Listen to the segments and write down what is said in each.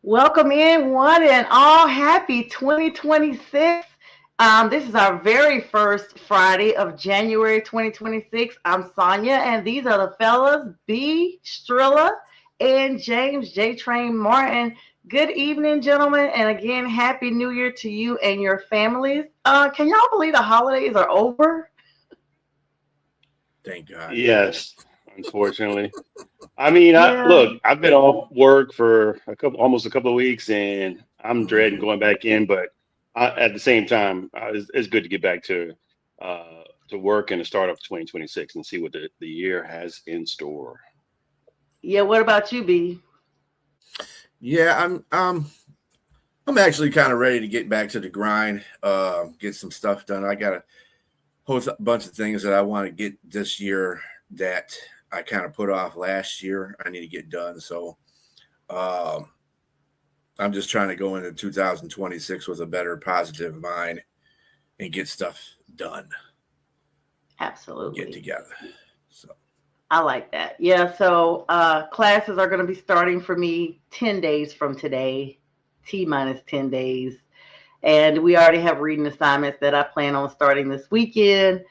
Welcome in, one and all. Happy 2026. This is our very first Friday of January 2026. I'm Sonia, and these are the fellas, B. Strilla and James J. Train Martin. Good evening, gentlemen, and again, Happy New Year to you and your families. Can y'all believe the holidays are over? Thank God. Yes, unfortunately. I mean, Yeah. look, I've been off work for almost a couple of weeks, and I'm dreading Mhm. going back in. But at the same time, it's good to get back to work and to start of 2026 and see what the year has in store. Yeah, what about you, B? Yeah, I'm actually kind of ready to get back to the grind, get some stuff done. I got a whole bunch of things that I want to get this year that I kind of put off last year. I need to get done. So um, I'm just trying to go into 2026 with a better positive mind and get stuff done, get Absolutely. together. So I like that. Yeah, so classes are going to be starting for me 10 days from today, T minus 10 days. And we already have reading assignments that I plan on starting this weekend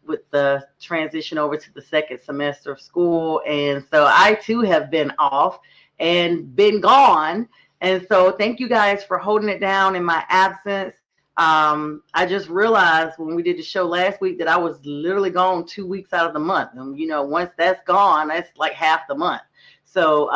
with the transition over to the second semester of school. And so I too have been off and been gone. And so thank you guys for holding it down in my absence. I just realized when we did the show last week that I was literally gone 2 weeks out of the month. And, once that's gone, that's like half the month. So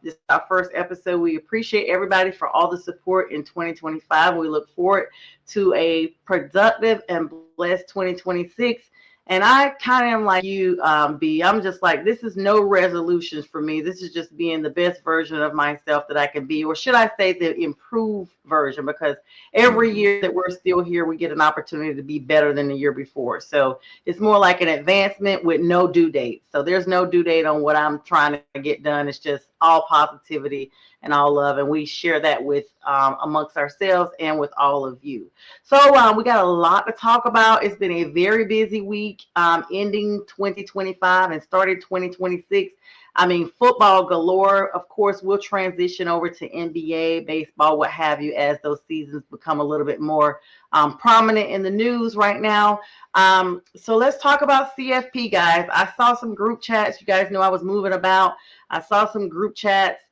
this is our first episode. We appreciate everybody for all the support in 2025. We look forward to a productive and blessed 2026. And I kind of am like you, B. I'm just like, this is no resolutions for me. This is just being the best version of myself that I can be, or should I say the improved version? Because every mhm. year that we're still here, we get an opportunity to be better than the year before. So it's more like an advancement with no due date. So there's no due date on what I'm trying to get done. It's just all positivity and all love. And we share that with amongst ourselves and with all of you. So we got a lot to talk about. It's been a very busy week ending 2025 and started 2026. I mean, football galore. Of course, we'll transition over to NBA, baseball, what have you, as those seasons become a little bit more prominent in the news right now. So let's talk about CFP, guys. I saw some group chats. You guys know I was moving about. I saw some group chats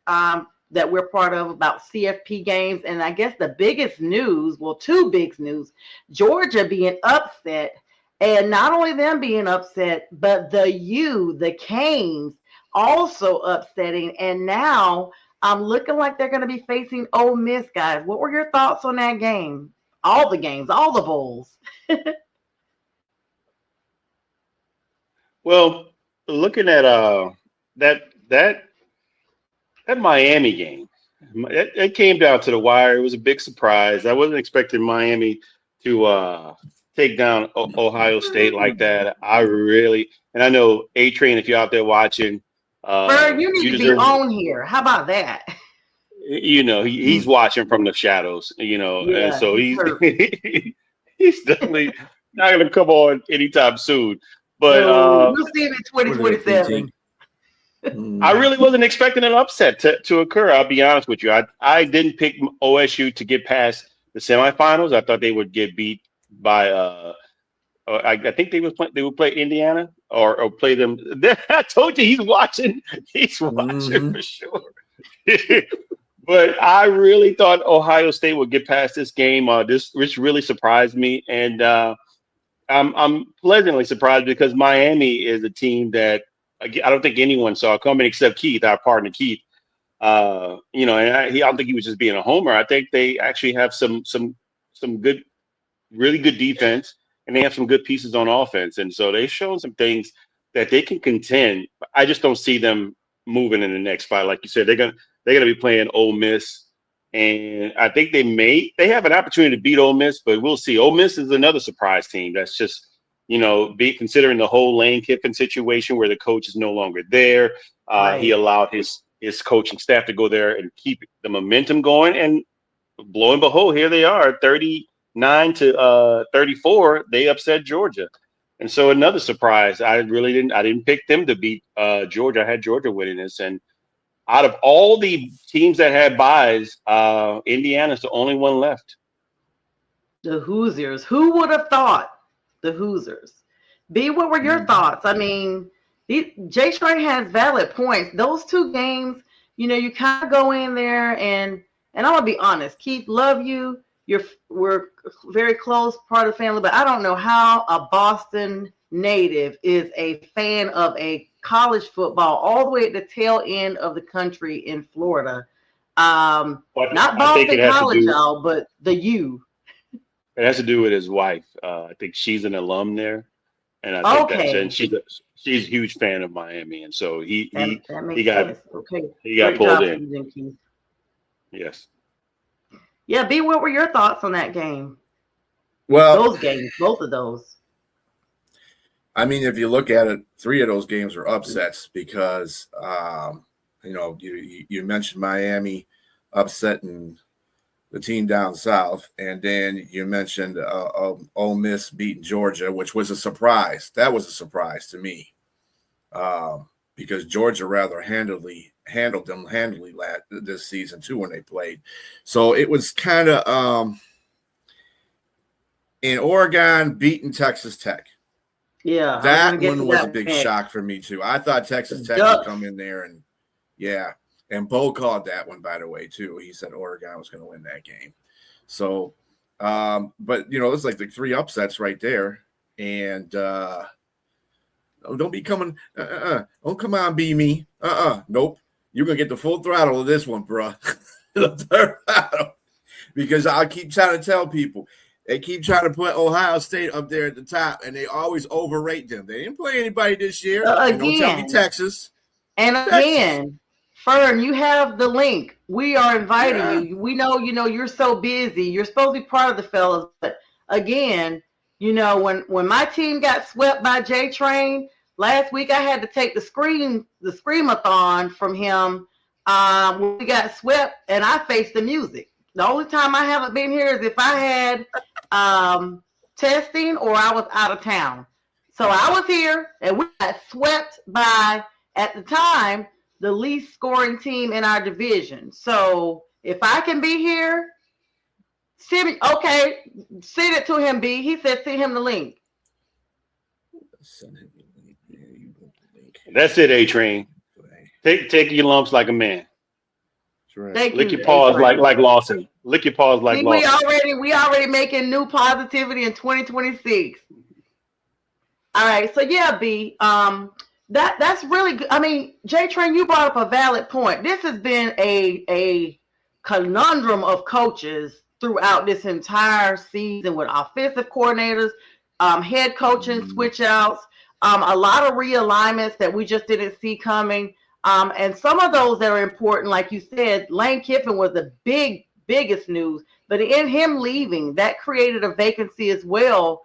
that we're part of about CFP games. And I guess the biggest news, well, two big news, Georgia being upset. And not only them being upset, but the Canes also upsetting. And now I'm looking like they're going to be facing Ole Miss, guys. What were your thoughts on that game? All the games, all the bowls. Well, looking at that that Miami game, it came down to the wire. It was a big surprise. I wasn't expecting Miami to take down Ohio State like that. I really, and I know A Train, if you're out there watching, Bird, you you need to be deserve. on here. How about that? He's watching from the shadows. And Yeah, so he's he's hurt. he's definitely not going to come on anytime soon. But No, we'll see him in What are they 2027. thinking? I Mm, really wasn't expecting an upset to occur. I'll be honest with you. I didn't pick OSU to get past the semifinals. I thought they would get beat by I think they would play Indiana or play them. I told you he's watching. He's watching mhm. for sure. But I really thought Ohio State would get past this game. This really surprised me, and I'm pleasantly surprised because Miami is a team that I don't think anyone saw coming except Keith, our partner Keith. I don't think he was just being a homer. I think they actually have some good, really good defense, and they have some good pieces on offense, and so they've shown some things that they can contend. I just don't see them moving in the next fight. Like you said, they're gonna be playing Ole Miss, and I think they have an opportunity to beat Ole Miss, but we'll see. Ole Miss is another surprise team that's just be considering the whole Lane Kiffin situation where the coach is no longer there. He Right. allowed his coaching staff to go there and keep the momentum going, and lo and behold, here they are, 39 to 34. They upset Georgia. And so another surprise. I didn't pick them to beat Georgia. I had Georgia winning this, and out of all the teams that had buys, Indiana's the only one left. The Hoosiers. Who would have thought the Hoosiers? B, what were your thoughts? I mean, J Train has valid points. Those two games, you kind of go in there and I'm gonna be honest, Keith, love you. We're very close part of the family, but I don't know how a Boston native is a fan of a college football all the way at the tail end of the country in Florida. Not Boston College, y'all, but the U. It has to do with his wife. I think she's an alum there, and I think and she's a huge fan of Miami, and so he got pulled in. Yes. Yeah, B, what were your thoughts on that game? Well, those games, both of those. I mean, if you look at it, 3 of those games were upsets because, you mentioned Miami upsetting the team down south, and then you mentioned Ole Miss beating Georgia, which was a surprise. That was a surprise to me because Georgia rather handled them handily this season too when they played. So it was kind of in Oregon beating Texas Tech. Yeah, that one was a big shock for me too. I thought Texas Tech would come in there and and Bo called that one, by the way, too. He said Oregon was going to win that game. So, but it's like the 3 upsets right there. And don't be coming. Don't come on, be me. Nope. You're going to get the full throttle of this one, bro. Because I keep trying to tell people. They keep trying to put Ohio State up there at the top, and they always overrate them. They didn't play anybody this year. Don't tell me Texas. And again, Fern, you have the link. We are inviting you. We know, you're so busy. You're supposed to be part of the fellas. But again, when my team got swept by J Train last week, I had to take the screamathon from him when we got swept, and I faced the music. The only time I haven't been here is if I had testing or I was out of town. So I was here, and we got swept by, at the time, the least scoring team in our division. So if I can be here, send it to him, B. He said send him the link. That's it, A-Train. Take your lumps like a man. Right. Lick your paws like Lawson. Lick your paws like Lawson. We already making new positivity in 2026. All right, so yeah, B. That's really good. I mean, J Train, you brought up a valid point. This has been a conundrum of coaches throughout this entire season with offensive coordinators, head coaching switch outs, a lot of realignments that we just didn't see coming. And some of those that are important, like you said, Lane Kiffin was the biggest news, but in him leaving, that created a vacancy as well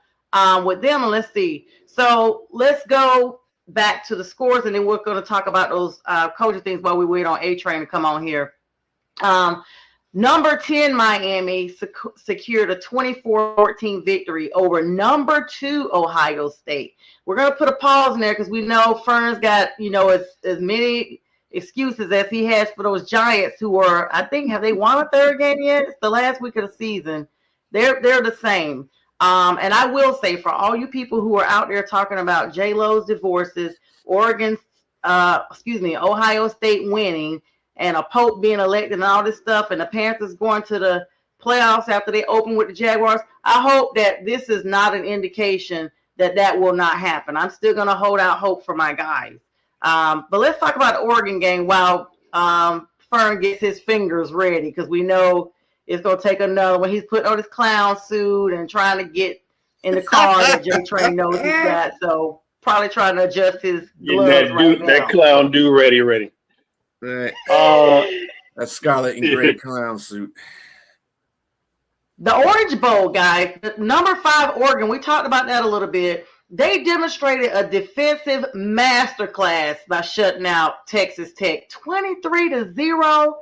with them. And let's see. So let's go back to the scores, and then we're going to talk about those coaching things while we wait on A-Train to come on here. Number 10, Miami secured a 24-14 victory over number 2, Ohio State. We're going to put a pause in there because we know Fern's got, as many excuses as he has for those Giants who are, I think, have they won a third game yet? It's the last week of the season. They're the same. And I will say, for all you people who are out there talking about J-Lo's divorces, Ohio State winning, and a Pope being elected and all this stuff, and the Panthers going to the playoffs after they open with the Jaguars, I hope that this is not an indication that will not happen. I'm still going to hold out hope for my guys. But let's talk about the Oregon game while Fern gets his fingers ready, because we know it's going to take another one. He's putting on his clown suit and trying to get in the car that J Train knows he's got. So probably trying to adjust his gloves that clown do ready. Right. That scarlet and gray clown suit. The Orange Bowl, guys, number 5 Oregon, we talked about that a little bit. They demonstrated a defensive masterclass by shutting out Texas Tech 23-0.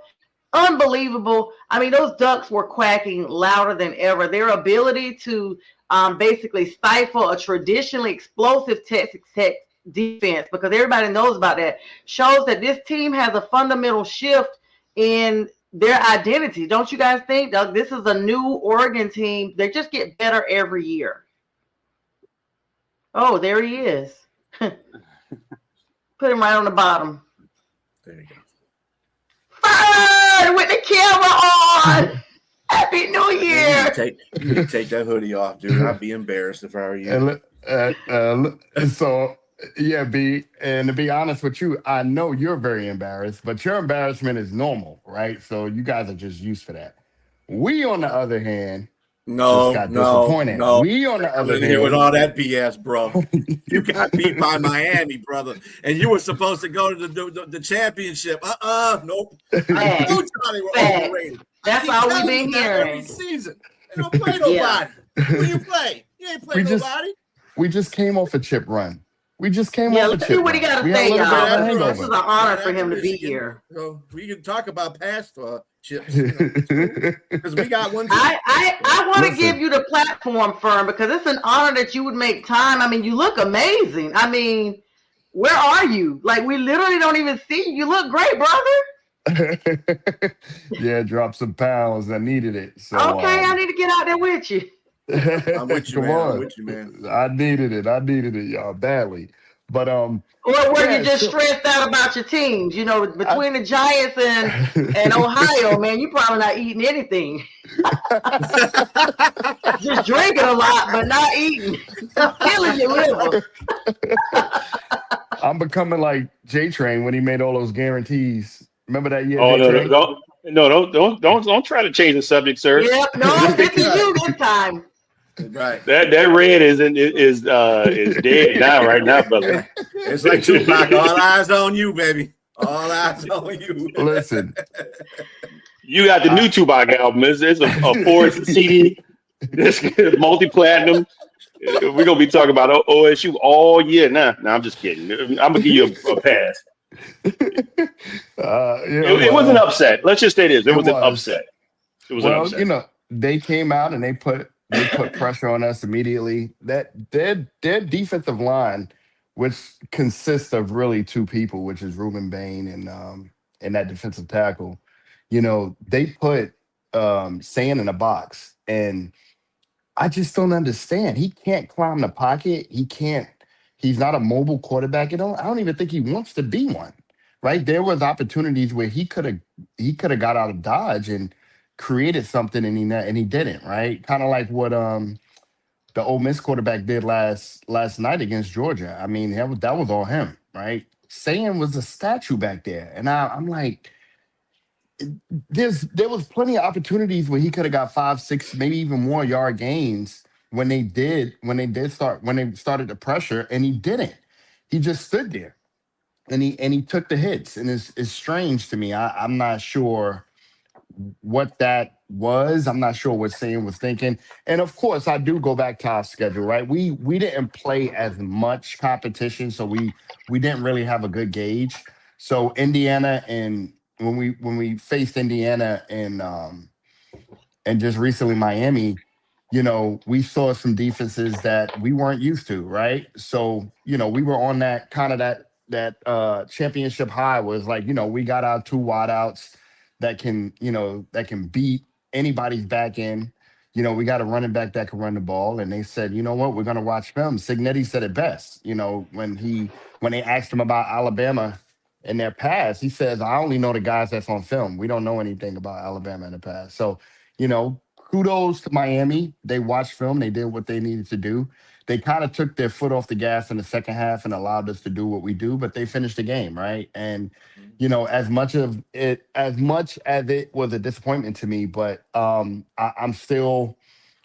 Unbelievable. I mean, those Ducks were quacking louder than ever. Their ability to basically stifle a traditionally explosive Texas Tech defense, because everybody knows about that, shows that this team has a fundamental shift in their identity. Don't you guys think? Doug, this is a new Oregon team. They just get better every year. Oh, there he is. Put him right on the bottom. There you go. Fine, with the camera on. Happy New Year. You need to take that hoodie off, dude. I'd be embarrassed if I were you. So yeah, B, and to be honest with you, I know you're very embarrassed, but your embarrassment is normal, right? So you guys are just used for that. We, on the other hand, just got disappointed. We, on the other hand, with all that BS, bro. You got beat by Miami, brother, and you were supposed to go to the championship. Nope. I know Johnny were overrated. That's all we've been hearing every season. They don't play nobody. Who you play? You ain't play nobody. We just came off a chip run. Let's see what he got to say, y'all. This is an honor for him to be here. So we can talk about past chips because we got one. I want to give you the platform, Fern, because it's an honor that you would make time. I mean, you look amazing. I mean, where are you? Like, we literally don't even see you. You look great, brother. Yeah, dropped some pounds. I needed it. So okay, I need to get out there with you. I'm with you, man. I'm with you, man. I needed it, y'all, badly. But or were you just stressed out about your teams? You know, between the Giants and Ohio, man, you probably not eating anything. Just drinking a lot, but not eating. Killing your liver. I'm becoming like J-Train when he made all those guarantees. Remember that year? Oh, don't try to change the subject, sir. Yep, no, this is you this time. Right. That red is dead now, right now, brother. It's like Tupac. All eyes on you, baby. All eyes on you. Listen, you got the new Tupac album. It's a Forest CD. This multi-platinum. We're gonna be talking about OSU all year now. No, I'm just kidding. I'm gonna give you a pass. It was an upset. Let's just say this. It was an upset. It was an upset. You know, they came out and they put pressure on us immediately. That their defensive line, which consists of really two people, which is Ruben Bain and that defensive tackle, you know, they put Sand in a box, and I just don't understand. He can't climb the pocket. He's not a mobile quarterback. I don't even think he wants to be one. Right? There was opportunities where he could have got out of Dodge and created something, and he didn't. Right? Kind of like what the Ole Miss quarterback did last night against Georgia. I mean, that was all him. Right? Sand was a statue back there, and I'm like, there was plenty of opportunities where he could have got 5, 6, maybe even more yard gains when they started the pressure, and he didn't. He just stood there, and he took the hits, and it's strange to me. I'm not sure what that was. I'm not sure what Sam was thinking. And of course, I do go back to our schedule, right? We didn't play as much competition, so we didn't really have a good gauge. So Indiana, and when we faced Indiana and just recently Miami, you know, we saw some defenses that we weren't used to, right? So, you know, we were on that kind of that championship high, was like, you know, we got our 2 wideouts that can beat anybody's back end. You know, we got a running back that can run the ball. And they said, you know what, we're going to watch film. Signetti said it best, you know, when they asked him about Alabama in their past, he says, I only know the guys that's on film. We don't know anything about Alabama in the past. So, you know, kudos to Miami. They watched film. They did what they needed to do. They kind of took their foot off the gas in the second half and allowed us to do what we do, but they finished the game, right? And, you know, as much as it was a disappointment to me, but I'm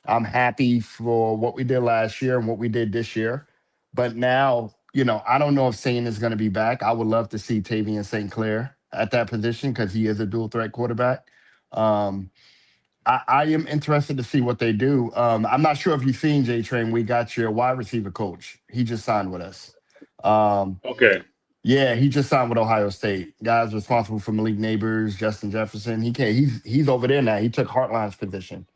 happy for what we did last year and what we did this year. But now, you know, I don't know if Sane is going to be back. I would love to see Tavian St. Clair at that position because he is a dual threat quarterback. I am interested to see what they do. I'm not sure if you've seen, J-Train, we got your wide receiver coach. He just signed with us. Okay. Yeah, he just signed with Ohio State. Guys responsible for Malik Neighbors, Justin Jefferson. He's over there now. He took Hartline's position.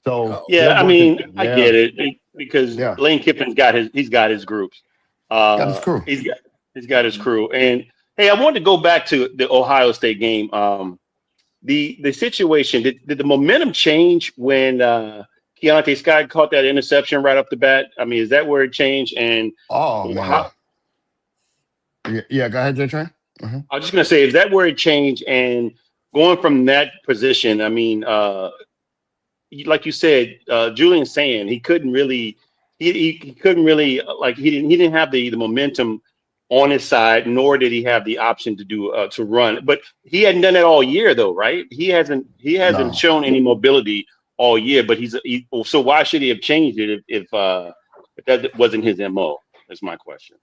So I mean, I get it because Lane Kiffin's got his groups. Got his crew. He's got his crew. And hey, I wanted to go back to the Ohio State game. The situation, did the momentum change when Keontae Scott caught that interception right off the bat? I mean, is that where it changed? And Oh man. how, Yeah, go ahead, J Train. Mhm. I was just gonna say, is that where it changed? And going from that position, I mean, like you said, Julian's saying he couldn't really, he couldn't really like he didn't have the momentum on his side, nor did he have the option to do to run. But he hadn't done that all year, though, right? He hasn't No. shown any mobility all year. But so why should he have changed it if that wasn't his MO? That's my question.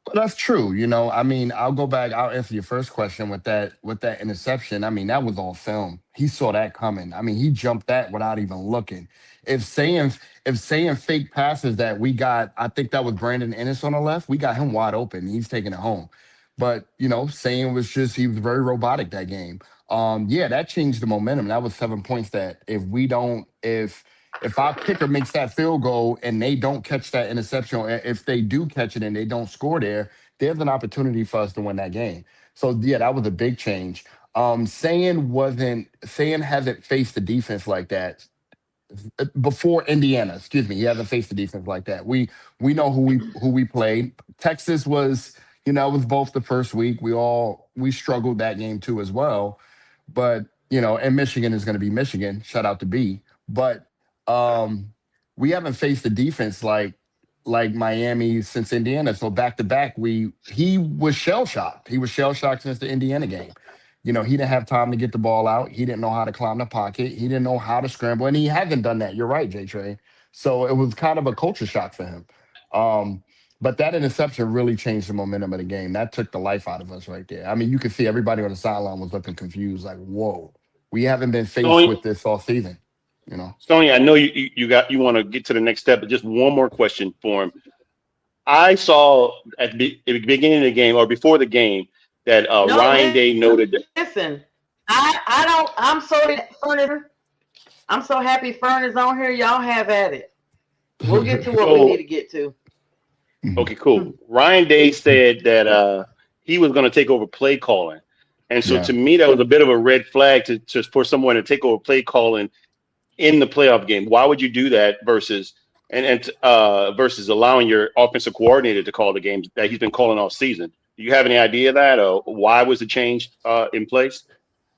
But that's true. I mean, I'll go back. I'll answer your first question with that interception. I mean, that was all film. He saw that coming. I mean, he jumped that without even looking. If saying if saying fake passes that we got, I think that was Brandon Ennis on the left. We got him wide open. He's taking it home. But saying was just he was very robotic that game. Yeah, that changed the momentum. That was 7 points. That if our kicker makes that field goal and they don't catch that interception, or if they do catch it and they don't score there, there's an opportunity for us to win that game. So yeah, that was a big change. Saying hasn't faced the defense like that before Indiana. Excuse me, he hasn't faced the defense like that. We know who we played. Texas was it was both the first week. We struggled that game too as well. But and Michigan is going to be Michigan. Shout out to B. But um, we haven't faced the defense like Miami since Indiana. So back to back, he was shell shocked. He was shell shocked since the Indiana game. He didn't have time to get the ball out. He didn't know how to climb the pocket. He didn't know how to scramble, and he hasn't done that. You're right, J Trey. So it was kind of a culture shock for him. Um, but that interception really changed the momentum of the game. That took the life out of us right there. I mean, you could see everybody on the sideline was looking confused, like, "Whoa, we haven't been faced Stoney, with this all season." You know. Stoney, I know you want to get to the next step, but just one more question for him. I saw at the beginning of the game or before the game that No, Ryan Day noted that. listen. I don't. I'm so happy Fern is on here. Y'all have at it. We'll get to what we need So to get to. okay, cool. Ryan Day said that he was going to take over play calling, and so Yeah. to me that was a bit of a red flag to for someone to take over play calling in the playoff game. Why would you do that versus allowing your offensive coordinator to call the games that he's been calling all season? Do you have any idea of that, or why was the change in place?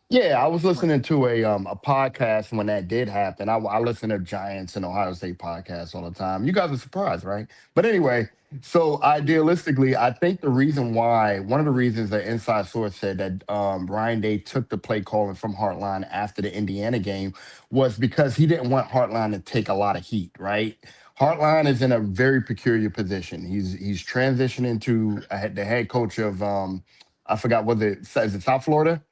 Yeah, I was listening to a podcast when that did happen. I listen to Giants and Ohio State podcasts all the time. You guys are surprised, right? But anyway, so idealistically, I think one of the reasons the inside source said that Ryan Day took the play calling from Hartline after the Indiana game was because he didn't want Hartline to take a lot of heat, right? Hartline is in a very peculiar position. He's transitioning to the head coach of I forgot what is it South Florida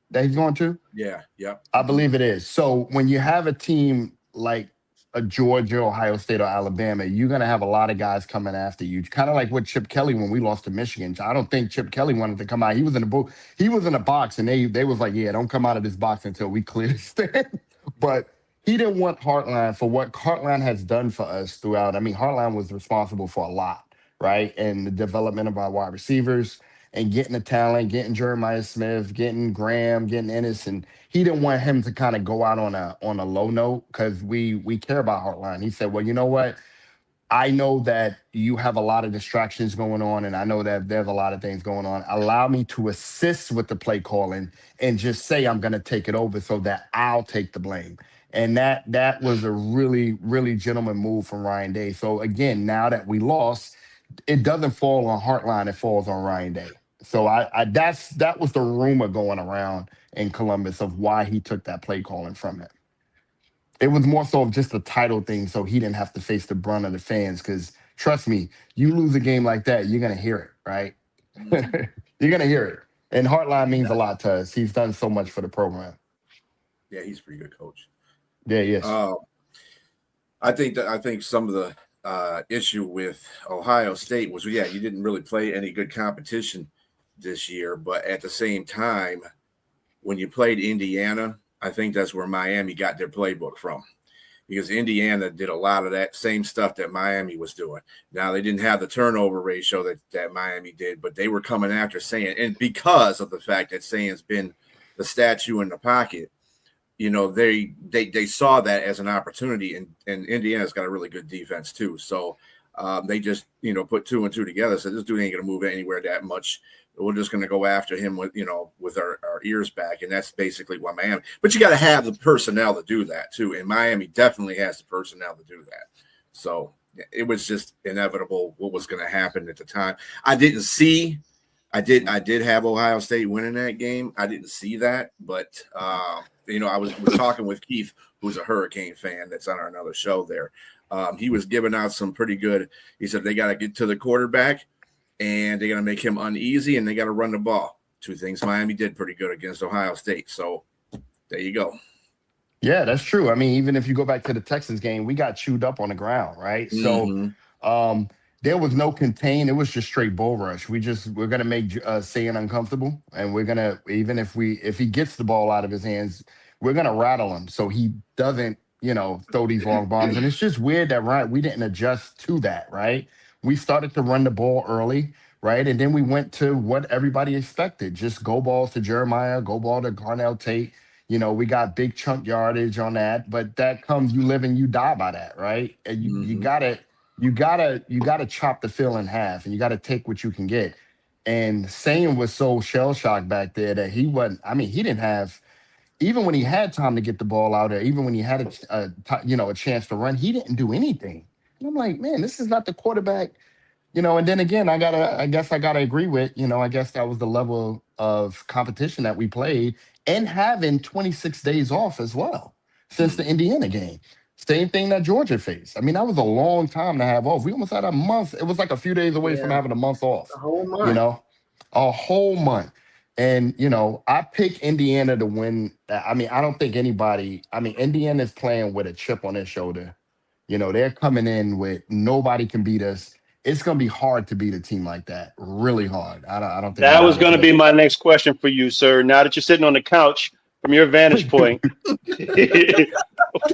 that he's going to? Yeah, yep. I believe it is. So when you have a team like a Georgia, Ohio State, or Alabama, you're going to have a lot of guys coming after you. Kind of like with Chip Kelly when we lost to Michigan. I don't think Chip Kelly wanted to come out. He was in the book. He was in a box, and they was like, "Yeah, don't come out of this box until we clear the stand." But he didn't want Hartline for what Hartline has done for us throughout. I mean, Hartline was responsible for a lot, right? And the development of our wide receivers and getting the talent, getting Jeremiah Smith, getting Graham, getting Ennis, and he didn't want him to kind of go out on a low note because we care about Heartline. He said, "Well, you know what? I know that you have a lot of distractions going on, and I know that there's a lot of things going on. Allow me to assist with the play calling and just say I'm going to take it over so that I'll take the blame." And that was a really, really gentleman move from Ryan Day. So again, now that we lost, it doesn't fall on Heartline; it falls on Ryan Day. So that was the rumor going around in Columbus of why he took that play calling from it. It was more so of just a title thing, so he didn't have to face the brunt of the fans. Because trust me, you lose a game like that, you're gonna hear it, right? Mhm. You're gonna hear it. And Heartline means a lot to us. He's done so much for the program. Yeah, he's a pretty good coach. Yeah, yes. I think some of the issue with Ohio State was, yeah, you didn't really play any good competition this year, but at the same time, when you played Indiana, I think that's where Miami got their playbook from. because Indiana did a lot of that same stuff that Miami was doing. Now, they didn't have the turnover ratio that Miami did, but they were coming after Sayan. And because of the fact that Sayan's been the statue in the pocket, they saw that as an opportunity, and Indiana's got a really good defense too. So they just, put 2 and 2 together. So this dude ain't going to move anywhere that much. We're just going to go after him with our ears back. And that's basically what Miami, but you got to have the personnel to do that too. And Miami definitely has the personnel to do that. So it was just inevitable what was going to happen at the time. I did have Ohio State winning that game. I didn't see that, but I was talking with Keith, who's a Hurricane fan that's on another show there. He was giving out some pretty good. He said they got to get to the quarterback, and they're going to make him uneasy, and they got to run the ball. 2 things Miami did pretty good against Ohio State. So there you go. Yeah, that's true. I mean, even if you go back to the Texas game, we got chewed up on the ground, right? Mm-hmm. So there was no contain. It was just straight bull rush. We're going to make Sayan uncomfortable, and we're going to, even if he gets the ball out of his hands, we're going to rattle him so he doesn't, throw these long bombs. And it's just weird that we didn't adjust to that, right? We started to run the ball early, right? And then we went to what everybody expected. Just go balls to Jeremiah, go ball to Garnell Tate. We got big chunk yardage on that, but that comes, you live and you die by that, right? And you gotta chop the field in half, and you gotta take what you can get. And Sayan was so shell shocked back there that he didn't have, even when he had time to get the ball out there, even when he had a chance to run, he didn't do anything. And I'm like, man, this is not the quarterback, And then again, I guess I gotta agree with, I guess that was the level of competition that we played, and having 26 days off as well since the Indiana game. Same thing that Georgia faced. I mean, that was a long time to have off. We almost had a month. It was like a few days away from having a month off. A whole month. A whole month. And, I pick Indiana to win. I mean, I don't think Indiana's playing with a chip on their shoulder. They're coming in with nobody can beat us. It's going to be hard to beat a team like that. Really hard. I don't think that was going to be my next question for you, sir. Now that you're sitting on the couch from your vantage point, He's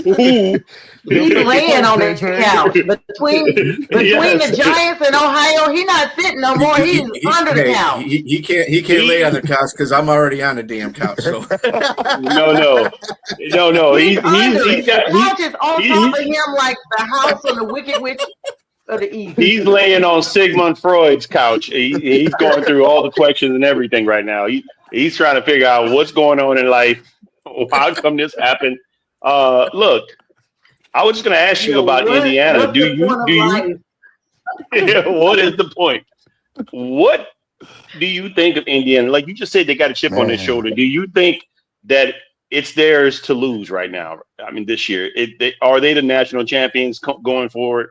laying on the couch between the Giants and Ohio. He's not sitting no more. He's under the couch. He can't lay on the couch because I'm already on the damn couch. So no. He's the couch is on top of him like the house on the Wicked Witch of the East. He's laying on Sigmund Freud's couch. He's going through all the questions and everything right now. He's trying to figure out what's going on in life. How come this happened? Look, I was just going to ask you about Indiana. Do you? What is the point? What do you think of Indiana? Like you just said, they got a chip on their shoulder. Do you think that it's theirs to lose right now? I mean, this year, are they the national champions going forward?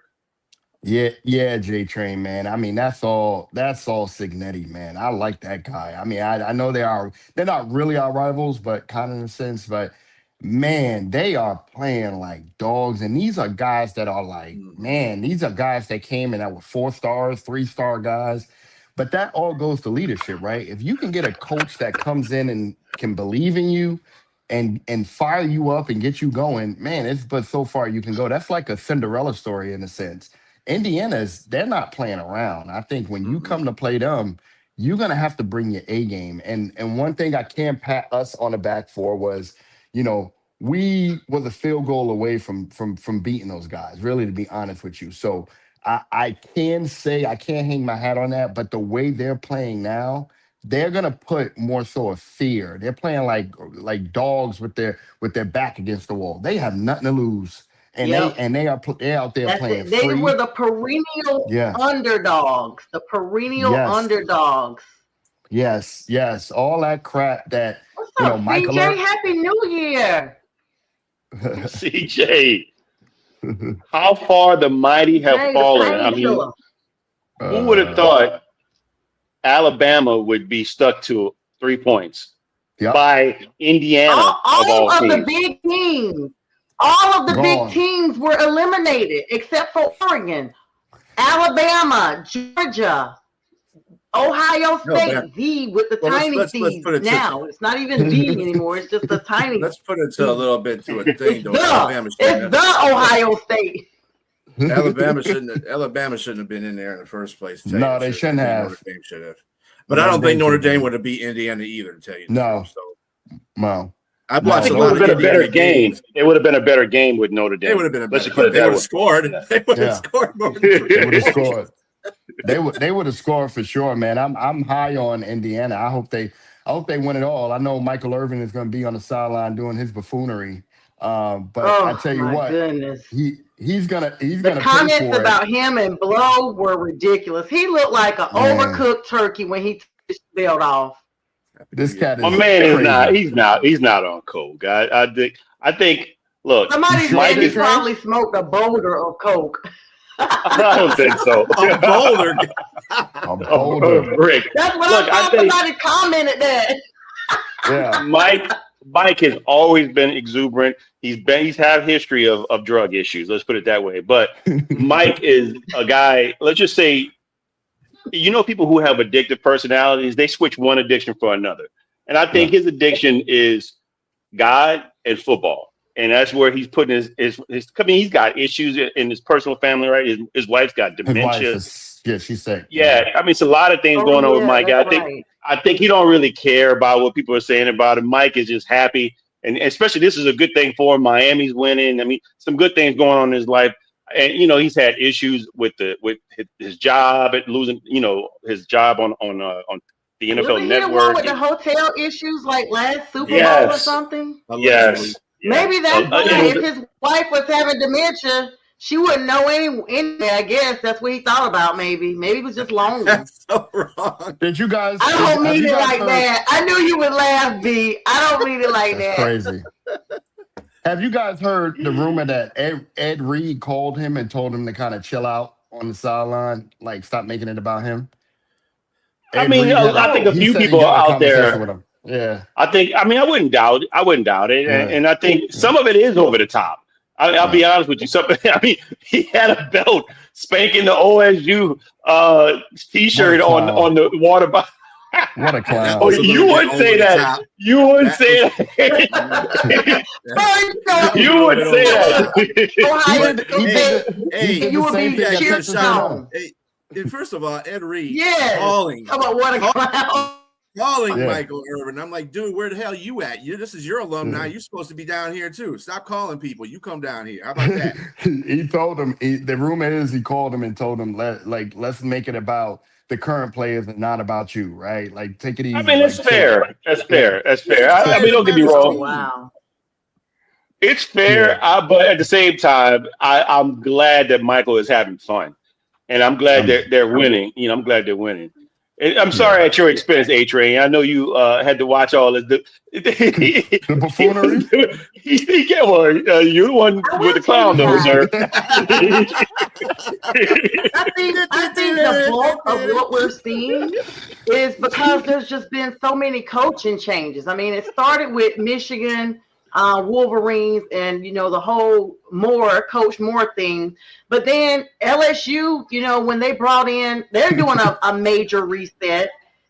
Yeah, J Train, man. I mean, that's all Signetti, man. I like that guy. I mean, I know they're not really our rivals, but kind of in a sense. But man, they are playing like dogs, and these are guys that are like, man, these are guys that came in that were 4-stars, 3-star guys. But that all goes to leadership, right? If you can get a coach that comes in and can believe in you and fire you up and get you going, man, but so far you can go. That's like a Cinderella story in a sense. They're not playing around. I think when you come to play them, you're going to have to bring your A game. And one thing I can pat us on the back for was, we was a field goal away from beating those guys, really, to be honest with you. So I can say, I can't hang my hat on that, but the way they're playing now, they're going to put more so of fear. They're playing like dogs with their back against the wall. They have nothing to lose. And they're out there playing free. They were the perennial underdogs. The perennial underdogs. Yes. All that crap that what's up, Michael. CJ? Happy New Year. CJ. How far the mighty have fallen. I mean, who would have thought Alabama would be stuck to 3 points by Indiana? All of the big teams. All of the big teams were eliminated except for Oregon, Alabama, Georgia, Ohio No, State, the with the well, tiny let's C's put it now. It's not even the anymore. It's just the tiny. let's put it to a little bit to a thing It's though. the Ohio State. Alabama shouldn't have been in there in the first place. To tell you No, the they truth. shouldn't I think have. Notre Dame should have, but I don't think Notre Dame would have beat Indiana either. To tell you the No. truth. So No. I've I watched think a it would lot have of been a better Indiana game. games. It would have been a better game with Notre Dame. They would have been a Let's better just put it game. They that would way. have scored. They would have Yeah. scored more than 3 They would have points. scored. They would have scored for sure, man. I'm high on Indiana. I hope they win it all. I know Michael Irvin is going to be on the sideline doing his buffoonery. But I tell you my what, goodness. he's gonna pay Comments for about him and Blow were ridiculous. He looked like an overcooked turkey when he took his belt off. This cat is My man is crazy. he's not on coke. I think look, Somebody sure said it he is, probably smoked a boulder of coke. I don't think so. A boulder. A boulder. Brick. That's what Look, I I thought. think Somebody commented that. Yeah. Mike has always been exuberant. He's had history of drug issues. Let's put it that way. But Mike is a guy. Let's just say, people who have addictive personalities, they switch one addiction for another. And I think his addiction is God and football. And that's where he's putting his I mean, he's got issues in his personal family, right? His wife's got dementia. She's sick. Yeah, I mean, it's a lot of things going on with Mike. I think he don't really care about what people are saying about him. Mike is just happy, and especially this is a good thing for him. Miami's winning. I mean, some good things going on in his life, and he's had issues with his job, at losing his job on the NFL Network. With the hotel issues like last Super Bowl or something. Yes. Maybe that's why if his wife was having dementia, she wouldn't know anyway. I guess that's what he thought about. Maybe he was just lonely. That's so wrong. Did you guys? I don't mean it like that. I knew you would laugh, B. I don't mean it like that. Crazy. Have you guys heard the rumor that Ed Reed called him and told him to kind of chill out on the sideline, like stop making it about him? I think a few people out there. Yeah, I wouldn't doubt it, and I think some of it is over the top. I'll be honest with you. He had a belt spanking the OSU T-shirt on the water bottle. What a clown! Oh, you wouldn't say that. You wouldn't say that. You wouldn't say that. Hey, you would be cheered on. First of all, Ed Reed calling. How about what a clown? Calling Michael Irvin. I'm like, dude, where the hell you at? This is your alumni. You're supposed to be down here too. Stop calling people. You come down here. How about that? He told him. The rumor is he called him and told him, let's make it about the current players and not about you, right? Like, take it easy. I mean, it's fair. That's fair. That's fair. I mean, don't get me wrong. Wow. It's fair, but at the same time, I'm glad that Michael is having fun, and I'm glad they're winning. I'm glad they're winning. I'm sorry at your expense, A-Train. I know you had to watch all this. The buffoonery? You're the one with the clown, though, sir. I think the bulk of what we're seeing is because there's just been so many coaching changes. I mean, it started with Michigan Wolverines and the whole Coach Moore thing, but then LSU, when they brought in, they're doing a major reset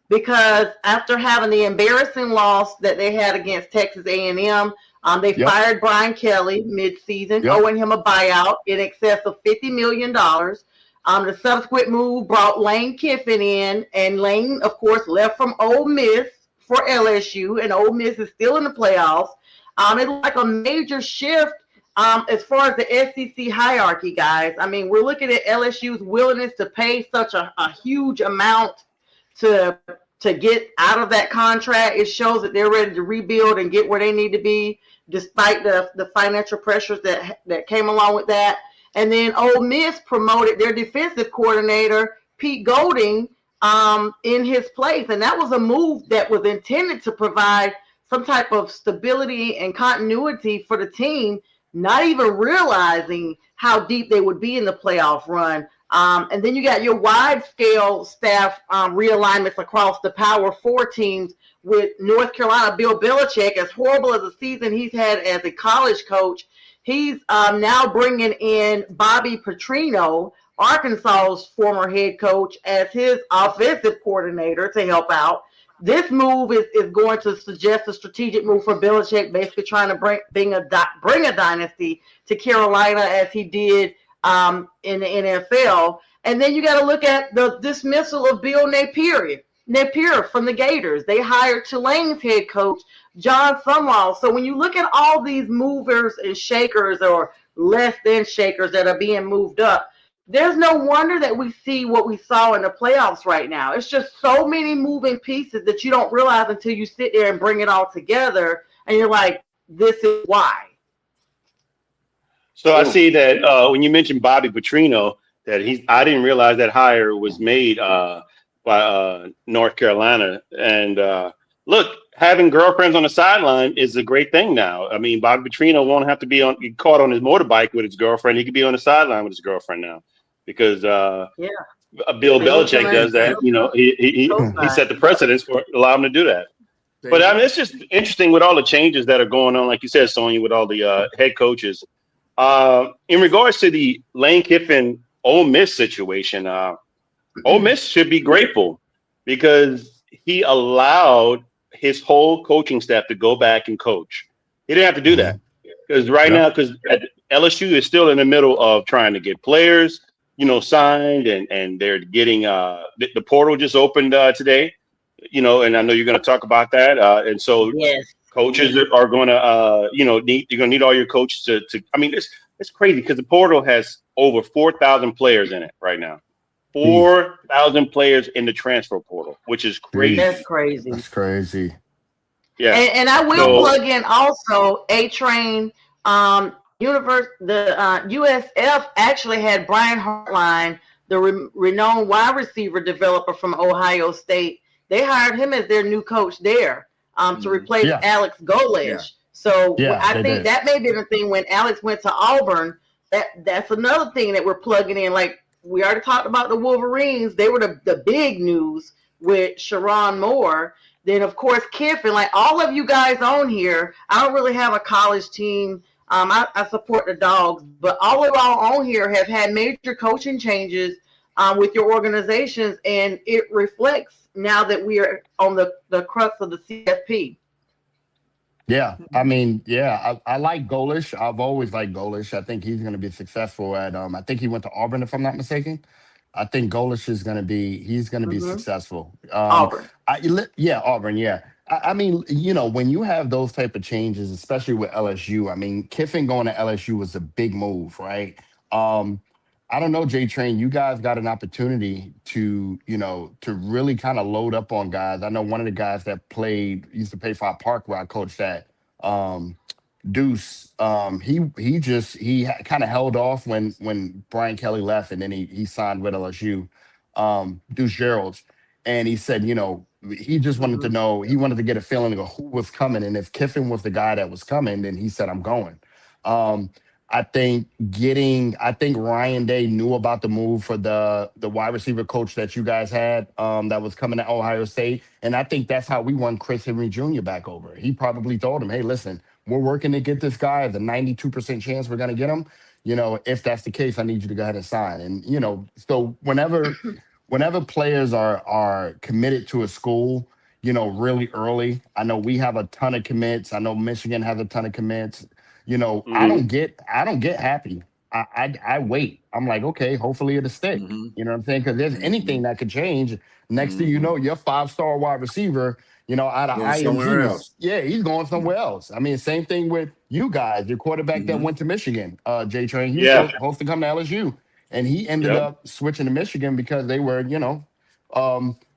because after having the embarrassing loss that they had against Texas A&M, they fired Brian Kelly mid-season, owing him a buyout in excess of $50 million. The subsequent move brought Lane Kiffin in, and Lane, of course, left from Ole Miss for LSU, and Ole Miss is still in the playoffs. It's like a major shift as far as the SEC hierarchy, guys. I mean, we're looking at LSU's willingness to pay such a huge amount to get out of that contract. It shows that they're ready to rebuild and get where they need to be, despite the financial pressures that came along with that. And then Ole Miss promoted their defensive coordinator, Pete Golding, in his place. And that was a move that was intended to provide some type of stability and continuity for the team, not even realizing how deep they would be in the playoff run. And then you got your wide-scale staff realignments across the Power 4 teams with North Carolina. Bill Belichick, as horrible as a season he's had as a college coach, he's now bringing in Bobby Petrino Arkansas's former head coach as his offensive coordinator to help out. This move is going to suggest a strategic move for Belichick, basically trying to bring a dynasty to Carolina as he did in the NFL. And then you got to look at the dismissal of Bill Napier from the Gators. They hired Tulane's head coach, John Sumrall. So when you look at all these movers and shakers or less than shakers that are being moved up, there's no wonder that we see what we saw in the playoffs right now. It's just so many moving pieces that you don't realize until you sit there and bring it all together. And you're like, this is why. So I see that when you mentioned Bobby Petrino, that I didn't realize that hire was made by North Carolina. And look, having girlfriends on the sideline is a great thing now. I mean, Bobby Petrino won't have to be caught on his motorbike with his girlfriend. He could be on the sideline with his girlfriend now because Bill Belichick does that. You know, he set the precedence for allow him to do that. But I mean, it's just interesting with all the changes that are going on, like you said, Sonia, with all the head coaches. In regards to the Lane Kiffin Ole Miss situation, Ole Miss should be grateful because he allowed his whole coaching staff to go back and coach. He didn't have to do that because now, because LSU is still in the middle of trying to get players, signed, and they're getting the portal just opened today, and I know you're going to talk about that. And so coaches are going to, you're going to need all your coaches to. I mean, it's crazy because the portal has over 4,000 players in it right now. 4,000 players in the transfer portal, which is crazy. That's crazy. That's crazy. Yeah. And I will plug in also A-Train. USF actually had Brian Hartline, the renowned wide receiver developer from Ohio State. They hired him as their new coach there to replace Alex Golesh. Yeah. So I think that may be the thing when Alex went to Auburn. That's another thing that we're plugging in. Like we already talked about the Wolverines. They were the big news with Sharon Moore. Then, of course, Kiffin. Like all of you guys on here, I don't really have a college team. I support the Dogs, but all of y'all on here have had major coaching changes with your organizations, and it reflects now that we are on the crux of the CFP. Yeah, I mean, I like Golesh. I've always liked Golesh. I think he's going to be successful at. I think he went to Auburn, if I'm not mistaken. I think Golesh is going to be. He's going to be successful. Auburn. Auburn. Yeah. I mean, when you have those type of changes, especially with LSU. I mean, Kiffin going to LSU was a big move, right? I don't know, J-Train, you guys got an opportunity to really kind of load up on guys. I know one of the guys that used to play for our Park where I coached at, Deuce. He kind of held off when Brian Kelly left, and then he signed with LSU, Deuce Gerald's. And he said, he just wanted to know, he wanted to get a feeling of who was coming. And if Kiffin was the guy that was coming, then he said, I'm going. I think Ryan Day knew about the move for the wide receiver coach that you guys had that was coming to Ohio State. And I think that's how we won Chris Henry Jr. back over. He probably told him, hey, listen, we're working to get this guy. There's a 92% chance we're going to get him. If that's the case, I need you to go ahead and sign. And, so whenever players are committed to a school, really early, I know we have a ton of commits. I know Michigan has a ton of commits. I don't get happy. I wait. I'm like, okay, hopefully it'll stick. You know what I'm saying? Because there's anything that could change. Next thing you know, your 5-star wide receiver, out of IMG, he's going somewhere else. I mean, same thing with you guys. Your quarterback that went to Michigan, J-Train, he was supposed to come to LSU. And he ended up switching to Michigan because they were,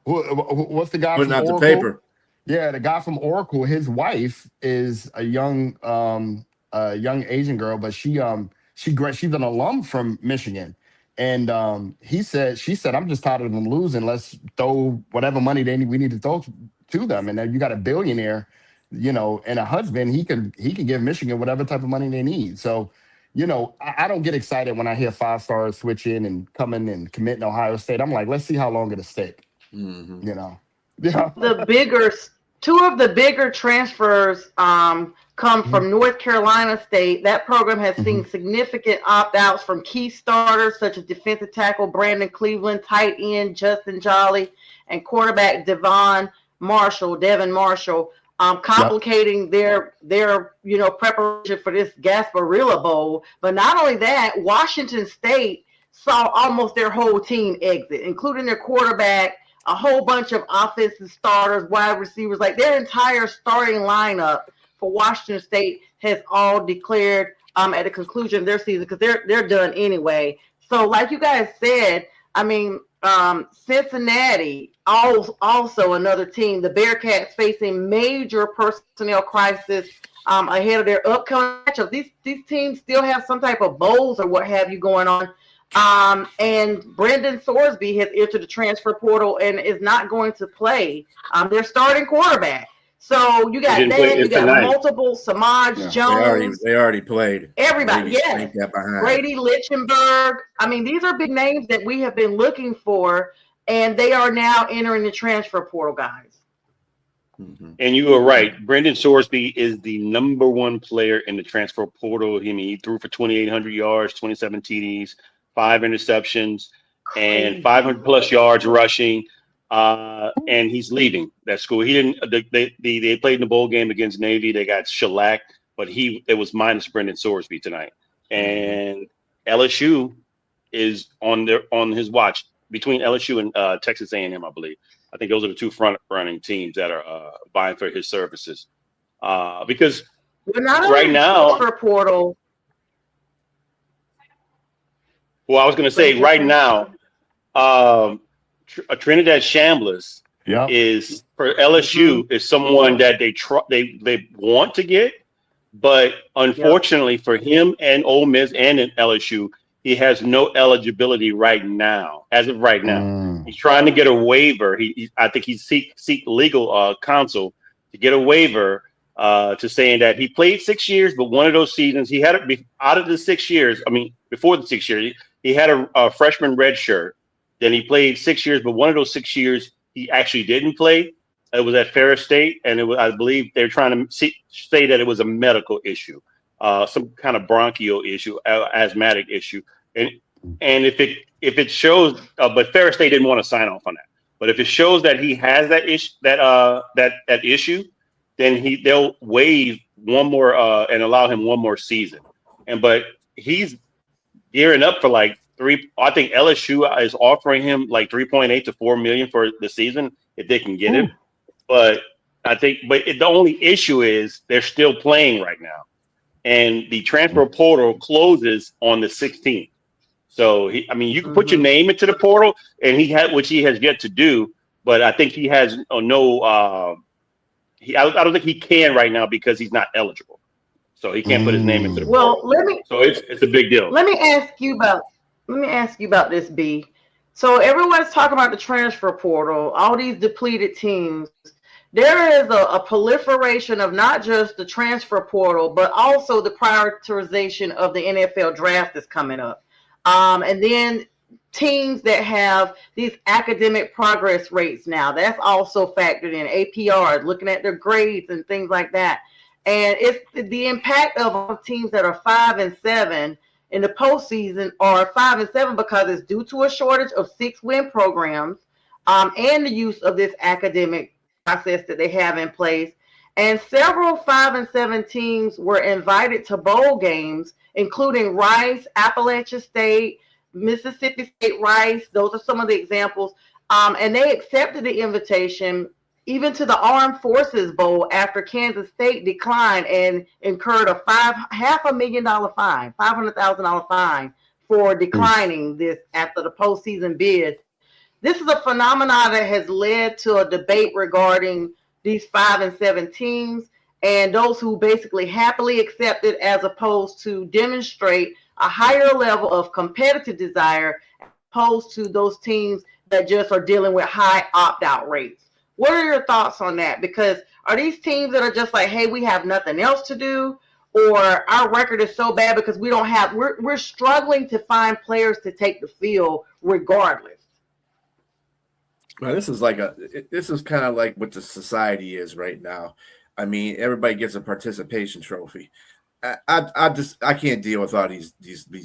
what's the guy putting from out Oracle? The paper? Yeah, the guy from Oracle. His wife is a young Asian girl, but she's an alum from Michigan. And she said, I'm just tired of them losing. Let's throw whatever money we need to throw to them. And then you got a billionaire, and a husband. He can give Michigan whatever type of money they need. So. I don't get excited when I hear 5-stars switch in and come in and commit in Ohio State. I'm like, let's see how long it'll stick. Two of the bigger transfers come from North Carolina State. That program has seen significant opt-outs from key starters such as defensive tackle Brandon Cleveland, tight end Justin Jolly, and quarterback Devin Marshall, complicating their preparation for this Gasparilla Bowl. But not only that, Washington State saw almost their whole team exit, including their quarterback, a whole bunch of offensive starters, wide receivers, like their entire starting lineup for Washington State has all declared at the conclusion of their season because they're done anyway. So, like you guys said, I mean, Cincinnati, also another team. The Bearcats facing major personnel crisis ahead of their upcoming matchup. These teams still have some type of bowls or what have you going on. And Brendan Sorsby has entered the transfer portal and is not going to play their starting quarterback. So you got that. You got multiple Samaj Jones. They already played. Everybody, yes. Brady Lichtenberg. I mean, these are big names that we have been looking for, and they are now entering the transfer portal, guys. And you are right. Brendan Sorsby is the number one player in the transfer portal. I mean, he threw for 2,800 yards, 27 TDs, 5 interceptions, and 500 plus yards rushing. And he's leaving that school. He didn't. They played in the bowl game against Navy. They got shellacked, but it was minus Brendan Sorsby tonight. And LSU is on his watch between LSU and Texas A&M, I believe. I think those are the two front running teams that are vying for his services. Because right now, portal. Well, I was going to say right now. Trinidad Chambliss is for LSU is someone that they want to get, but unfortunately for him and Ole Miss and in LSU, he has no eligibility right now. As of right now, he's trying to get a waiver. I think he seek legal counsel to get a waiver to saying that he played 6 years, but one of those seasons he had out of the 6 years. I mean, before the 6 years, he had a freshman red shirt. Then he played 6 years, but one of those 6 years he actually didn't play. It was at Ferris State, and I believe they're trying to say that it was a medical issue, some kind of bronchial issue, asthmatic issue, and if it shows, but Ferris State didn't want to sign off on that. But if it shows that he has that issue, that issue, then they'll waive one more and allow him one more season. But he's gearing up for like. I think LSU is offering him like 3.8 to 4 million for the season if they can get him. But the only issue is they're still playing right now, and the transfer portal closes on the 16th. So you can put your name into the portal, and which he has yet to do. But I think he has no. I don't think he can right now because he's not eligible, so he can't put his name into the portal. So it's a big deal. Let me ask you about this, B. So everyone's talking about the transfer portal, all these depleted teams. There is a proliferation of not just the transfer portal, but also the prioritization of the NFL draft that's coming up. And then teams that have these academic progress rates now, that's also factored in. APR, looking at their grades and things like that. And it's the impact of teams that are 5 and 7 in the postseason are 5 and 7 because it's due to a shortage of 6-win programs and the use of this academic process that they have in place. And several 5 and 7 teams were invited to bowl games, including Rice, Appalachian State, Mississippi State Rice. Those are some of the examples. And they accepted the invitation even to the Armed Forces Bowl after Kansas State declined and incurred a $500,000 fine, $500,000 fine for declining this after the postseason bid. This is a phenomenon that has led to a debate regarding these 5 and 7 teams and those who basically happily accept it as opposed to demonstrate a higher level of competitive desire opposed to those teams that just are dealing with high opt-out rates. What are your thoughts on that? Because are these teams that are just like, hey, we have nothing else to do, or our record is so bad because we're struggling to find players to take the field regardless? Well, this is kind of like what the society is right now. I mean, everybody gets a participation trophy. I can't deal with all these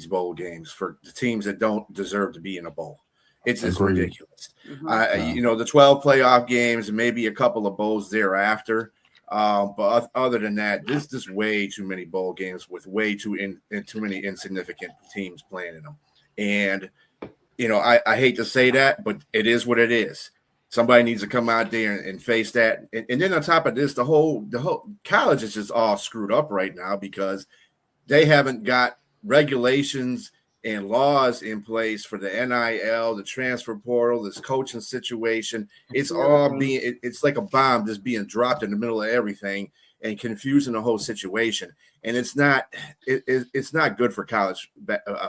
bowl games for the teams that don't deserve to be in a bowl. It's just Agreed. ridiculous. Yeah. The 12 playoff games and maybe a couple of bowls thereafter. But other than that, this is way too many bowl games with way too many insignificant teams playing in them. And I hate to say that, but it is what it is. Somebody needs to come out there and face that. And then on top of this, the whole college is just all screwed up right now because they haven't got regulations and laws in place for the NIL, the transfer portal, this coaching situation. It's all it's like a bomb just being dropped in the middle of everything and confusing the whole situation. And it's not good for college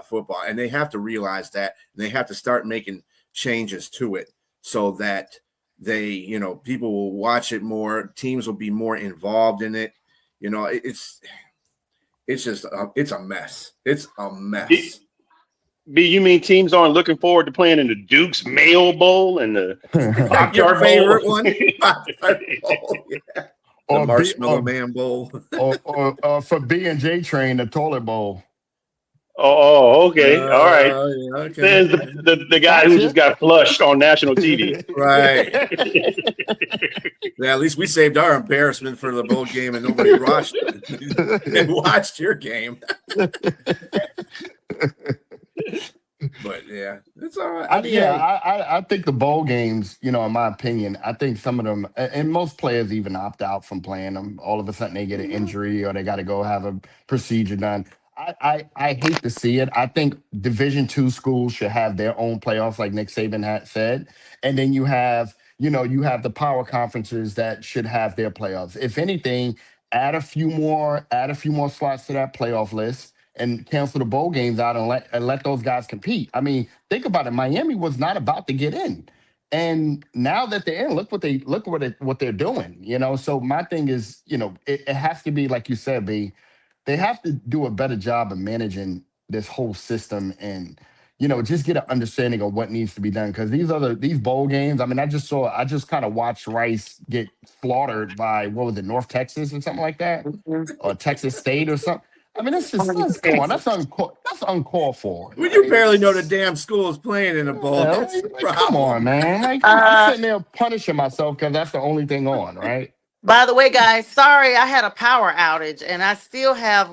football. And they have to realize that, and they have to start making changes to it so that people will watch it more. Teams will be more involved in it. It's just it's a mess. It's a mess. B, you mean teams aren't looking forward to playing in the Duke's Mayo Bowl and the Your Pop-Tart favorite Bowl? one? Pop-Tart Bowl, yeah. The Marshmallow Man Bowl. or for B and J Train, the toilet bowl. Oh, okay. All right. Yeah, okay. There's the guy who just got flushed on national TV. Right. Yeah, at least we saved our embarrassment for the bowl game and nobody watched and watched your game. But yeah, it's all right. I think the bowl games, in my opinion, I think some of them, and most players even opt out from playing them. All of a sudden they get an injury or they got to go have a procedure done. I hate to see it. I think Division II schools should have their own playoffs, like Nick Saban had said, and then you have the power conferences that should have their playoffs. If anything, add a few more slots to that playoff list and cancel the bowl games out and let those guys compete. I mean, think about it. Miami was not about to get in, and now that they're in, look what they're doing. So my thing is, it has to be like you said, B. They have to do a better job of managing this whole system and just get an understanding of what needs to be done. Because these bowl games, I mean, I just kind of watched Rice get slaughtered by, what was it, North Texas or something like that, or Texas State or something. I mean, come on, that's uncalled for. Well, you barely know the damn school is playing in a bowl. Yeah, come on, man. I'm sitting there punishing myself because that's the only thing on, right? By the way, guys, sorry, I had a power outage and I still have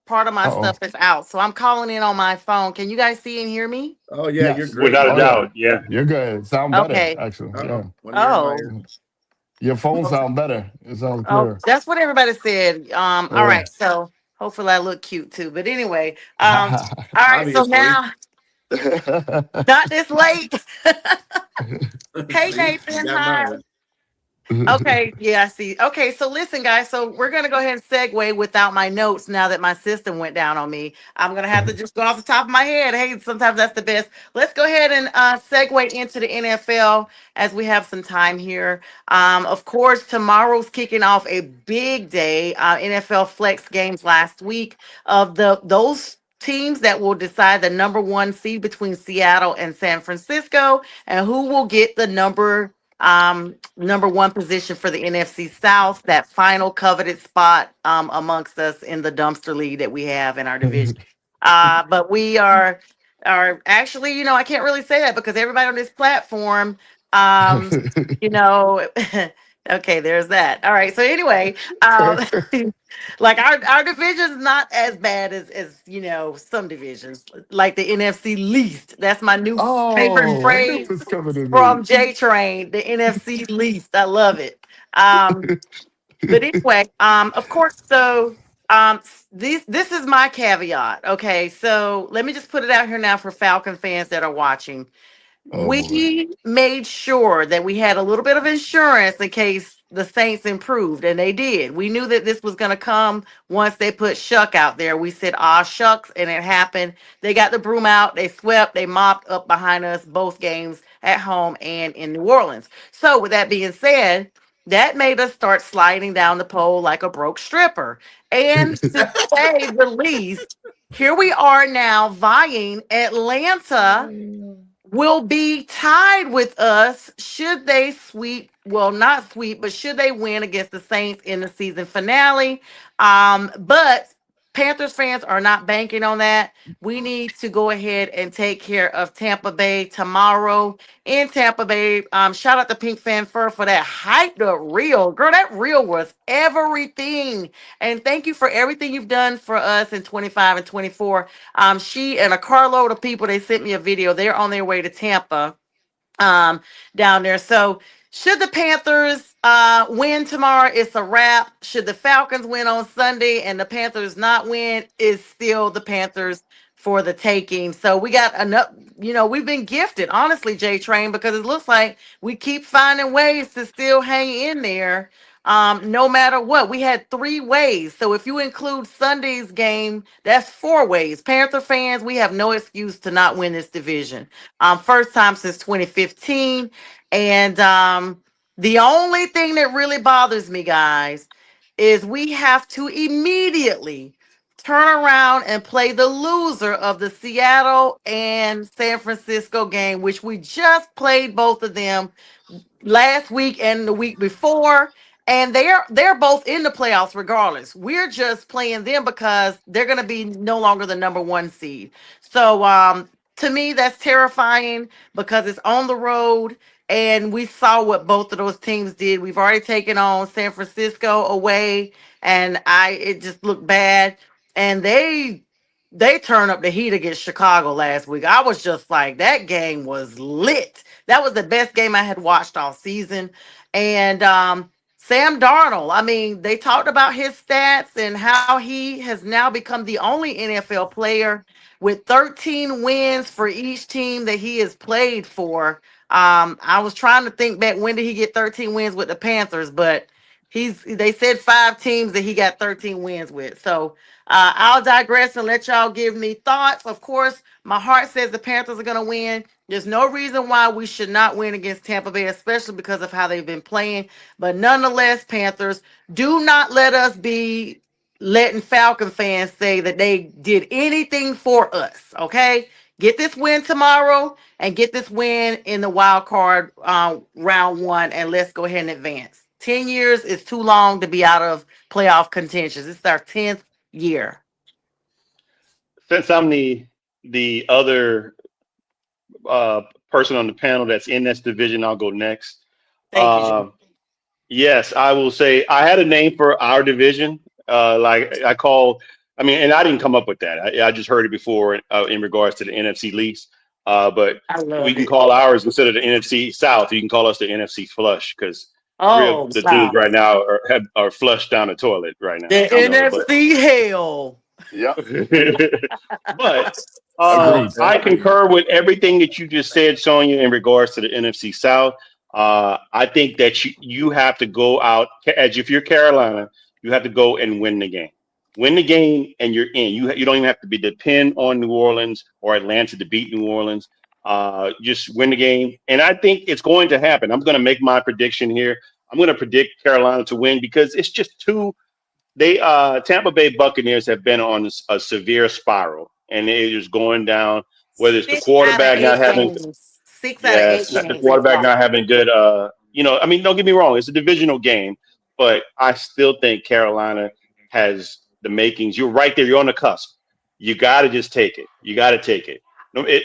part of my stuff is out. So I'm calling in on my phone. Can you guys see and hear me? Oh, yeah, Yes. you're great. Without a doubt, yeah. You're good. Sound better, Okay. actually. Oh. Your phone sound better. It sounds clear. That's what everybody said. All right. So hopefully I look cute too. But anyway, all right. So now, not this late. Hey, Nathan. Hi. Okay, yeah, I see. Okay, so listen, guys. So we're gonna go ahead and segue without my notes now that my system went down on me. I'm gonna have to just go off the top of my head. Hey, sometimes that's the best. Let's go ahead and segue into the NFL as we have some time here. Of course, tomorrow's kicking off a big day. NFL flex games last week of those teams that will decide the number one seed between Seattle and San Francisco, and who will get the number one position for the NFC South, that final coveted spot amongst us in the dumpster league that we have in our division. But we are actually, I can't really say that because everybody on this platform, okay, there's that. All right. So anyway, like our division is not as bad as some divisions, like the NFC least. That's my new favorite phrase from J Train, the NFC least. I love it. But anyway, of course, so this is my caveat. Okay, so let me just put it out here now for Falcon fans that are watching. We made sure that we had a little bit of insurance in case the Saints improved, and they did. We knew that this was going to come once they put Shuck out there. We said, shucks, and it happened. They got the broom out, they swept, they mopped up behind us both games at home and in New Orleans. So with that being said, that made us start sliding down the pole like a broke stripper. And to say the least, here we are now vying. Atlanta will be tied with us should they sweep well, not sweep, but should they win against the Saints in the season finale? But Panthers fans are not banking on that. We need to go ahead and take care of Tampa Bay tomorrow in Tampa Bay. Shout out to Pink Fan Fur for that hyped up reel. Girl, that reel was everything. And thank you for everything you've done for us in 25 and 24. She and a carload of people, they sent me a video. They're on their way to Tampa down there. So should the Panthers win tomorrow, it's a wrap. Should the Falcons win on Sunday and the Panthers not win, it's still the Panthers for the taking. So we got enough, we've been gifted, honestly, J Train, because it looks like we keep finding ways to still hang in there. No matter what, we had 3 ways. So if you include Sunday's game, that's 4 ways. Panther fans, we have no excuse to not win this division. First time since 2015. And the only thing that really bothers me, guys, is we have to immediately turn around and play the loser of the Seattle and San Francisco game, which we just played both of them last week and the week before, and they're both in the playoffs regardless. We're just playing them because they're going to be no longer the number 1 seed. So to me, that's terrifying because it's on the road, and we saw what both of those teams did. We've already taken on San Francisco away, and it just looked bad, and they turned up the heat against Chicago last week. I was just like, that game was lit. That was the best game I had watched all season. And Sam Darnold, I mean, they talked about his stats and how he has now become the only NFL player with 13 wins for each team that he has played for. I was trying to think back, when did he get 13 wins with the Panthers? But they said 5 teams that he got 13 wins with. So I'll digress and let y'all give me thoughts. Of course, my heart says the Panthers are going to win. There's no reason why we should not win against Tampa Bay, especially because of how they've been playing. But nonetheless, Panthers, do not let us be letting Falcon fans say that they did anything for us, okay? Get this win tomorrow and get this win in the wild card round 1, and let's go ahead and advance. 10 years is too long to be out of playoff contentions. It's our 10th year. Since I'm the other person on the panel that's in this division, I'll go next. Thank you, Jim. Yes, I will say I had a name for our division. Like I call, I mean, and I didn't come up with that. I just heard it before in regards to the NFC least. But we can call ours, instead of the NFC South, you can call us the NFC Flush, because the teams right now are flushed down the toilet right now. The NFC hell. Yep. But I concur with everything that you just said, Sonia, in regards to the NFC South. I think that you have to go out, as if you're Carolina, you have to go and win the game. Win the game and you're in. You don't even have to be depend on New Orleans or Atlanta to beat New Orleans. Just win the game. And I think it's going to happen. I'm going to make my prediction here. I'm going to predict Carolina to win, because it's just Tampa Bay Buccaneers have been on a severe spiral, and they're just going down, whether it's the quarterback not having 6 out of 8 games. The quarterback not having good, I mean, don't get me wrong, it's a divisional game, but I still think Carolina has the makings. You're right there. You're on the cusp. You got to just take it. You got to take it.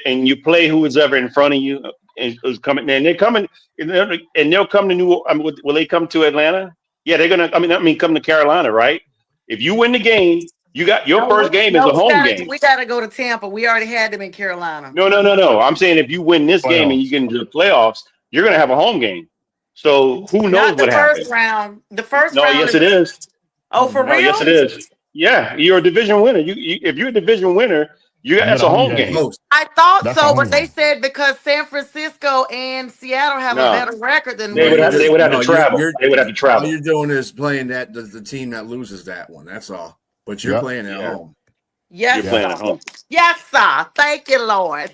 And you play who is ever in front of you, and who's coming. And they're coming, and they'll come to will they come to Atlanta? Yeah, they're gonna. I mean, come to Carolina, right? If you win the game, you got your first game is a home game. We got to go to Tampa. We already had them in Carolina. No. I'm saying if you win this game and you get into the playoffs, you're gonna have a home game. So who knows what happens? The first round. Yes, it is. Oh, for real? Yes, it is. Yeah, you're a division winner. If you're a division winner, that's a home game. I thought so, but they said because San Francisco and Seattle have a better record than they would have to travel. They would have to travel. All you're doing is playing the team that loses that one. That's all. But you're playing at home. Yes, you're playing at home. Yes, sir. Thank you, Lord.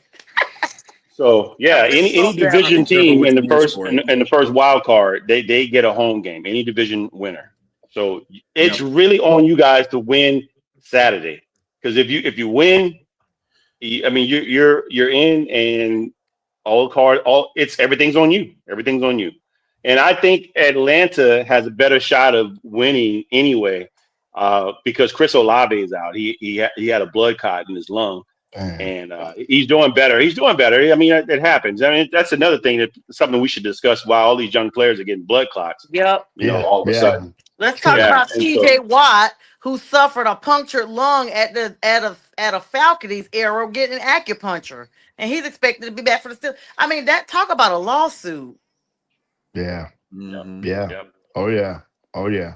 So yeah, any division team in the first wild card, they get a home game. Any division winner. So it's really on you guys to win Saturday, because if you win, I mean you're in, and everything's on you. Everything's on you. And I think Atlanta has a better shot of winning anyway, because Chris Olave is out. He had a blood clot in his lung, Damn. and he's doing better. He's doing better. I mean, it happens. I mean, that's another thing something we should discuss. Why all these young players are getting blood clots, Yep. Yeah, all of a yeah. sudden. Let's talk True. Yeah, about and so T.J. Watt, who suffered a punctured lung at a Falcons arrow getting acupuncture, and he's expected to be back for the still. I mean, that talk about a lawsuit. Yeah, Mhm. yeah. yep. Oh yeah. Oh yeah.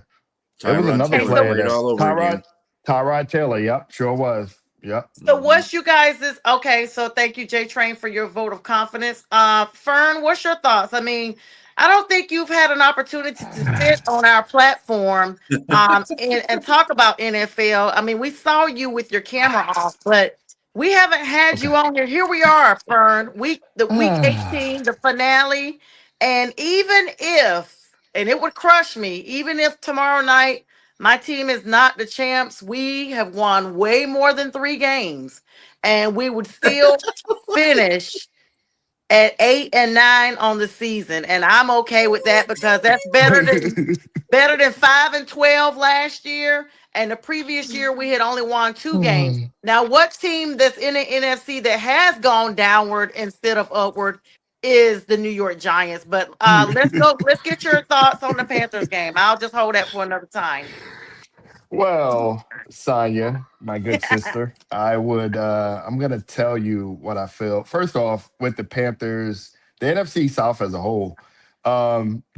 It was Tyrod another Okay, Taylor so player played that all over again. Tyrod Taylor. Yep, sure was. Yep. So Mhm. what's you guys is okay, so thank you, J Train, for your vote of confidence. Fern, what's your thoughts? I mean, I don't think you've had an opportunity to sit on our platform and talk about NFL. I mean, we saw you with your camera off, but we haven't had Okay. you on here. Here we are, Fern. Week 18, the finale. And even if, and it would crush me, even if tomorrow night my team is not the champs. We have won way more than 3 games, and we would still finish at 8-9 on the season. And I'm okay with that because that's better than 5-12 last year. And the previous year we had only won 2 games. Now, what team that's in the NFC that has gone downward instead of upward is the New York Giants. But let's go. Let's get your thoughts on the Panthers game. I'll just hold that for another time. Well, Sonya, my good sister, I'm gonna tell you what I feel. First off, with the Panthers, the NFC South as a whole,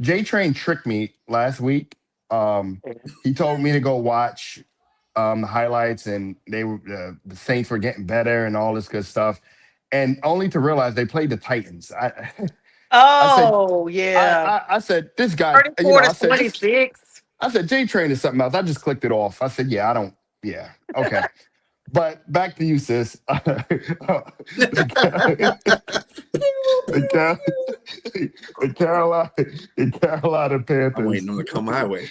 J Train tricked me last week. He told me to go watch the highlights, and the Saints were getting better and all this good stuff, and only to realize they played the Titans. I said Oh, yeah. I said this guy, 34 to I said this 26. I said J Train is something else. I just clicked it off. I said, yeah, I don't. Yeah, okay. But back to you, sis. The Carolina I'm Panthers. waiting them to come my way.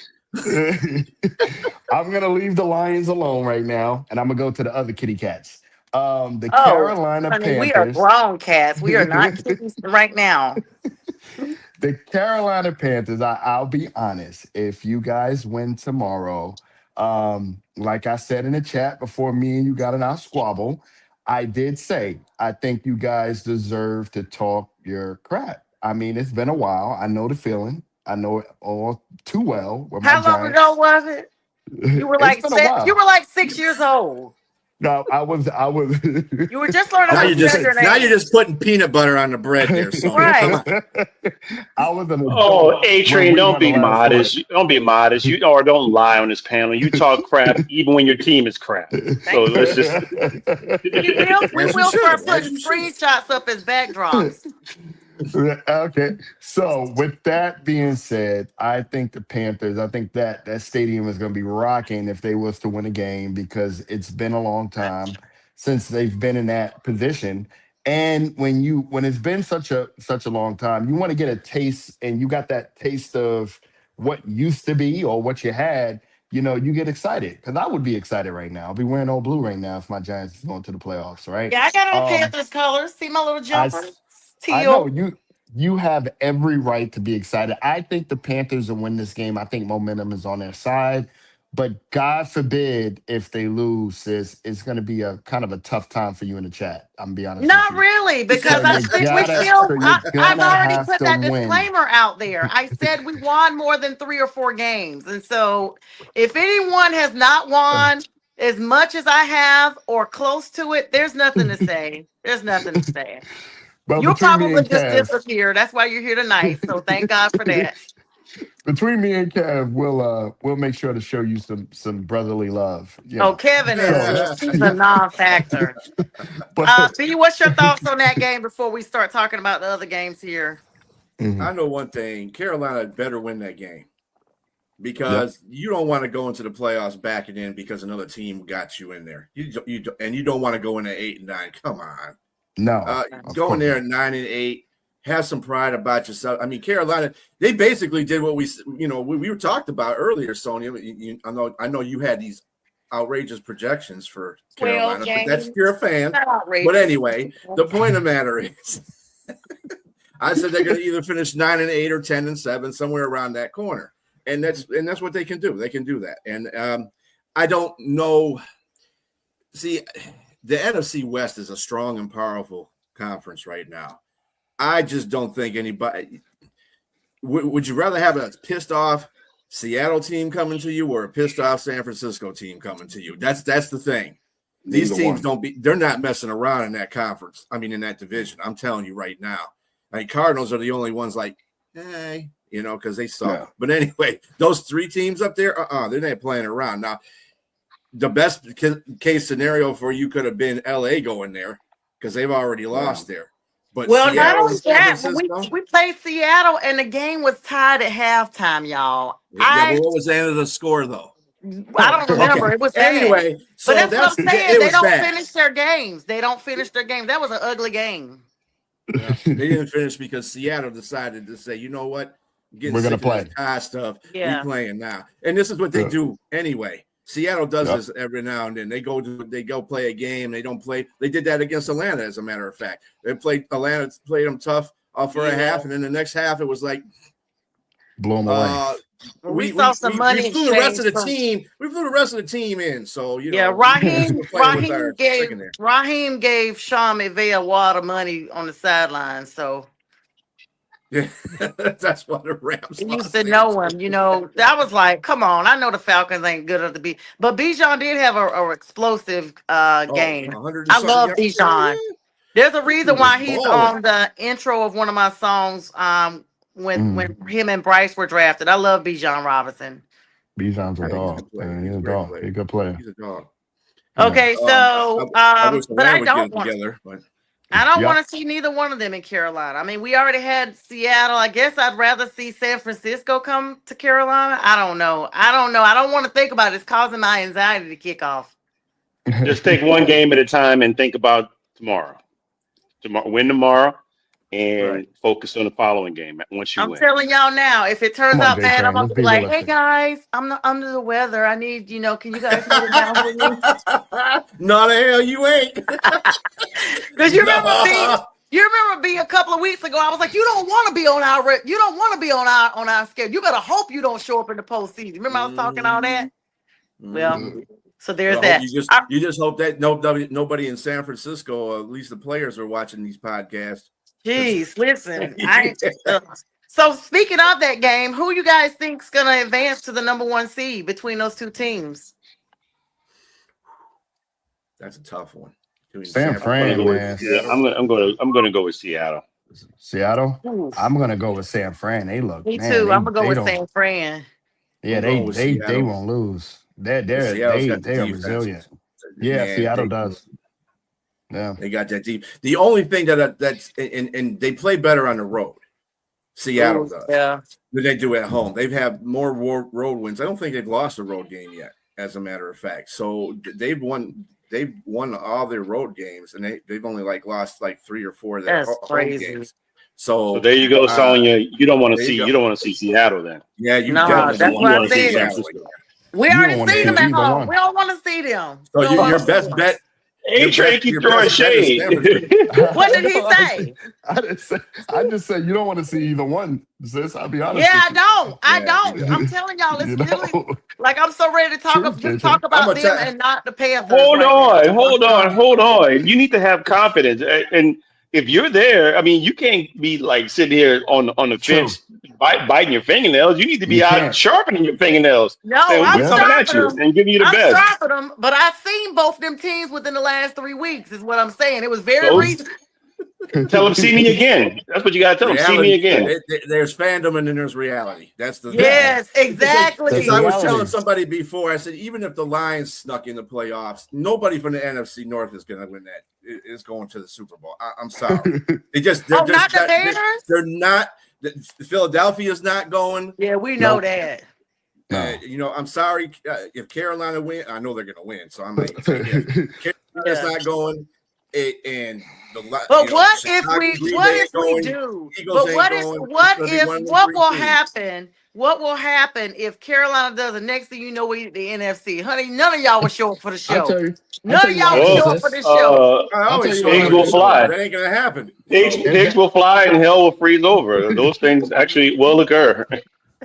I'm gonna leave the Lions alone right now, and I'm gonna go to the other kitty cats. The Oh, Carolina honey, we are Panthers. grown cats. We are not kids right now. The Carolina Panthers, I'll be honest, if you guys win tomorrow, like I said in the chat before me and you got in our squabble, I did say I think you guys deserve to talk your crap. I mean, it's been a while. I know the feeling. I know it all too well with my How long ago Giants. was it? You were It's like been a you while. were like 6 years old. No, I was You were just learning I how Now to you're was spell just your now you're name. just putting peanut butter on the bread there, Sonya. Come on. I was an Oh, adult A when Train, we don't won the be last one. modest. Don't be modest. Don't lie on this panel. You talk crap even when your team is crap. So Thank let's you. just. We will we As you will should. start As putting you should. screenshots up as backdrops. Okay. So with that being said, I think the Panthers, I think that stadium is going to be rocking if they was to win a game because it's been a long time since they've been in that position. And when it's been such a long time, you want to get a taste and you got that taste of what used to be or what you had, you get excited. Because I would be excited right now. I'll be wearing all blue right now if my Giants is going to the playoffs, right? Yeah, I got on Um Panthers colors. See my little I jumper? s- I know Teal. you have every right to be excited. I think the Panthers will win this game. I think momentum is on their side. But God forbid if they lose, sis, it's going to be a kind of a tough time for you in the chat. I'm gonna be honest with Not you. really, because So I you think we gotta, still. so you're I've gonna already have put to that win. disclaimer out there. I said we won more than 3 or 4 games, and so if anyone has not won as much as I have or close to it, there's nothing to say. There's nothing to say. But You'll between me probably and just Kev, disappear. That's why you're here tonight. So thank God for that. between me and Kev, we'll make sure to show you some brotherly love. Oh, Kevin is So he's a non-factor. but B, what's your thoughts on that game before we start talking about the other games here? Mhm. I know one thing. Carolina better win that game Yep. because you don't want to go into the playoffs backing in because another team got you in there. And you don't want to go in at 8-9. Come on. No, of Go in course there not. at 9-8. Have some pride about yourself. I mean, Carolina, they basically did what we were talked about earlier, Sonia. I know you had these outrageous projections for 12 Carolina, but that's games. you're a fan. Not But outrageous. anyway, the point of the matter is I said they're going to either finish 9-8 or 10-7, somewhere around that corner, and that's what they can do. They can do that, and I don't know. See, the NFC West is a strong and powerful conference right now. I just don't think anybody. Would you rather have a pissed off Seattle team coming to you or a pissed off San Francisco team coming to you? That's the thing. These teams they're not messing around in that conference. I mean, in that division. I'm telling you right now. I mean, Cardinals are the only ones like, hey, because they suck. Yeah. But anyway, those three teams up there, they're not playing around. Now, the best case scenario for you could have been LA going there because they've already lost there. But well, not only that, we played Seattle and the game was tied at halftime, y'all. Yeah, but what was the end of the score, though? I don't remember. Okay. It was anyway. Bad. So but that's what I'm saying. They don't finish their games. They don't finish their games. That was an ugly game. Yeah, they didn't finish because Seattle decided to say, you know what? We're going to play stuff. Yeah. We're playing now. And this is what they do anyway. Seattle does this every now and then. They go play a game. They don't play. They did that against Atlanta, as a matter of fact. Atlanta played them tough for a half, and then the next half it was like blow them away. We saw some money. We flew the rest of the team. We flew the rest of the team in. So Raheem gave Sean McVay a wad of money on the sideline. So. Yeah, that's what the Rams used to know him. That was like, come on. I know the Falcons ain't good enough to be, but Bijan did have a explosive game. I love Bijan. There's a reason why he's on the intro of one of my songs. When him and Bryce were drafted, I love Bijan Robinson. Bijan's a dog. He's a dog. He's a good player. He's a dog. Okay, so but I don't want together, I don't want to see neither one of them in Carolina. I mean, we already had Seattle. I guess I'd rather see San Francisco come to Carolina. I don't know. I don't want to think about it. It's causing my anxiety to kick off. Just take one game at a time and think about tomorrow. Win tomorrow and focus on the following game once you win. I'm telling y'all now, if it turns out bad, I'm going to be like, hey, guys, I'm under the weather. I need, can you guys put it down for me? No, the hell you ain't. Because you remember being a couple of weeks ago, I was like, you don't want to be on our schedule. You better hope you don't show up in the postseason. Remember I was talking all that? Well, so there's that. You just hope that nobody in San Francisco, or at least the players, are watching these podcasts. Jeez, listen. So speaking of that game, who you guys think's gonna advance to the number 1 seed between those two teams? That's a tough one. San Fran, man. Yeah, I'm gonna go with Seattle. Seattle? Ooh. I'm gonna go with San Fran. They look. Me too. I'm gonna go with San Fran. Yeah, they won't lose. They are resilient. Yeah, man, Seattle does. Yeah, they got that deep. The only thing that's and they play better on the road. Seattle does. Yeah, than they do at home. They've had more road wins. I don't think they've lost a road game yet, as a matter of fact. So they've won all their road games, and they've only lost 3 or 4 of their home games. So there you go, Sonya. You don't want to see Seattle then. Yeah, that's what I'm saying. We already see them at home. We don't want to see them. So your best bet. A-Train keep throwing shade. What did he say? I just said you don't want to see either one, sis. I'll be honest. Yeah, I don't. I'm telling y'all, it's really I'm so ready to talk about them and not the Panthers. Hold on. You need to have confidence. And if you're there, I mean, you can't be sitting here on the fence biting your fingernails. You need to be out sharpening your fingernails. No, I'm coming at you and giving you the best. I'm sharpening them, but I've seen both them teams within the last 3 weeks. Is what I'm saying. It was very recent. Tell them, see me again. That's what you got to tell them. See me again. There's fandom and then there's reality. That's the yes, exactly. I was telling somebody before. I said even if the Lions snuck in the playoffs, nobody from the NFC North is going to win that. It's going to the Super Bowl. I'm sorry. They're not. Philadelphia's not going. Yeah, we know that. I'm sorry if Carolina win. I know they're going to win, so I'm not going to say Carolina's not going. and But what if we going, do? Eagles But what ain't if going. what will happen? What will happen if Carolina does it? Next thing you know, we the NFC. Honey, none of y'all will show up for the I'll show. tell you. I'll None tell of you y'all why, will Well, show up for the show. I I'll tell always you show why. pigs up will to fly. that ain't gonna happen. Pigs will fly and hell will freeze over. Those things actually will occur.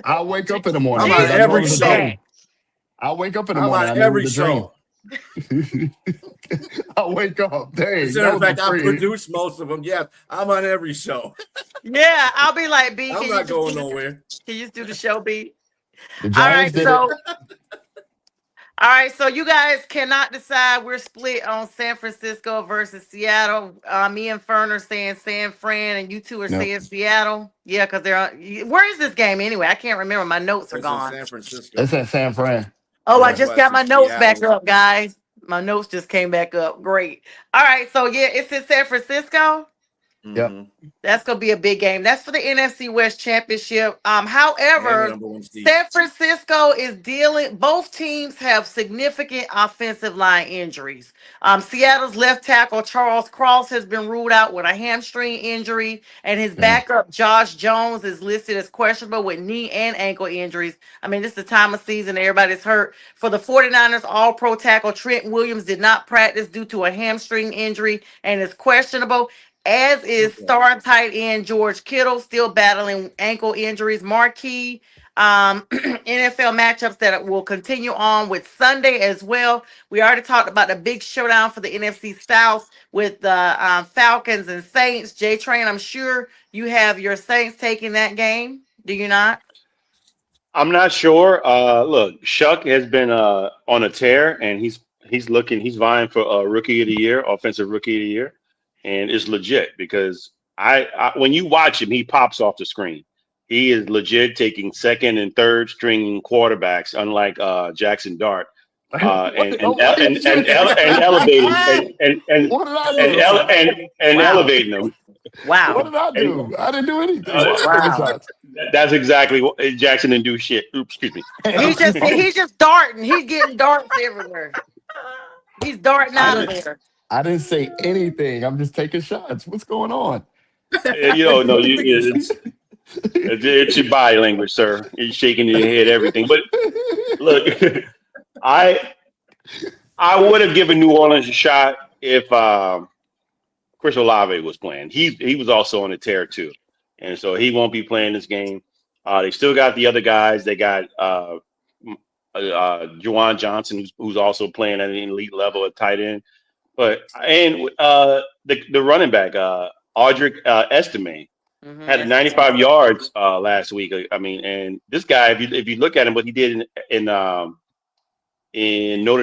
I'll wake up in the morning I'm on because I Jesus know every it was be a show. back. dream. I'll wake up in the I'm morning. on I knew it every was a dream. show. I'll wake up. Dang, As a that matter of was a fact, I dream. produce most of them. Yeah, I'm on every show. Yeah, I'll be like, B, I'm can you not just going nowhere. can you just do the show, B? The All Giants right, did it. so you guys cannot decide. We're split on San Francisco versus Seattle. Me and Fern are saying San Fran, and you two are No. saying Seattle. Yeah, because they're on. Where is this game anyway? I can't remember. My notes are It's in gone. San Francisco. It's at San Fran. Oh, I That's just why it's got in my notes back Seattle. up, guys. My notes just came back up. Great. All right, so yeah, it's in San Francisco. Yep. Mhm. That's gonna be a big game. That's for the NFC West Championship. And the However, number one seed. San Francisco is dealing. Both teams have significant offensive line injuries. Seattle's left tackle Charles Cross has been ruled out with a hamstring injury, and his Dang. backup Josh Jones is listed as questionable with knee and ankle injuries. I mean, this is the time of season everybody's hurt. For the 49ers, All-Pro tackle Trent Williams did not practice due to a hamstring injury and is questionable. As is star tight end George Kittle, still battling ankle injuries. Marquee NFL matchups that will continue on with Sunday as well. We already talked about the big showdown for the NFC South with the Falcons and Saints. J Train, I'm sure you have your Saints taking that game. Do you not? I'm not sure. Look, Shuck has been on a tear, and he's vying for Rookie of the Year, Offensive Rookie of the Year, and it's legit because when you watch him, he pops off the screen. He is legit taking second and third string quarterbacks, unlike Jackson Dart, and elevating What did I do? and Wow. elevating them. Wow. What did I And do? I didn't do anything. Uh, Why am I taking Wow. shots? that's exactly what Jackson didn't do shit. Oops, excuse me. He's just darting. He's getting darts everywhere. He's darting out of there. I didn't say anything. I'm just taking shots. What's going on? You know, no, it's your body language, sir. You're shaking your head, everything. But look, I would have given New Orleans a shot if Chris Olave was playing. He was also on a tear too, and so he won't be playing this game. They still got the other guys. They got Juwan Johnson, who's also playing at an elite level at tight end. But the running back Audric Estime had 95 yards last week. I mean, and this guy, if you look at him, what he did in Notre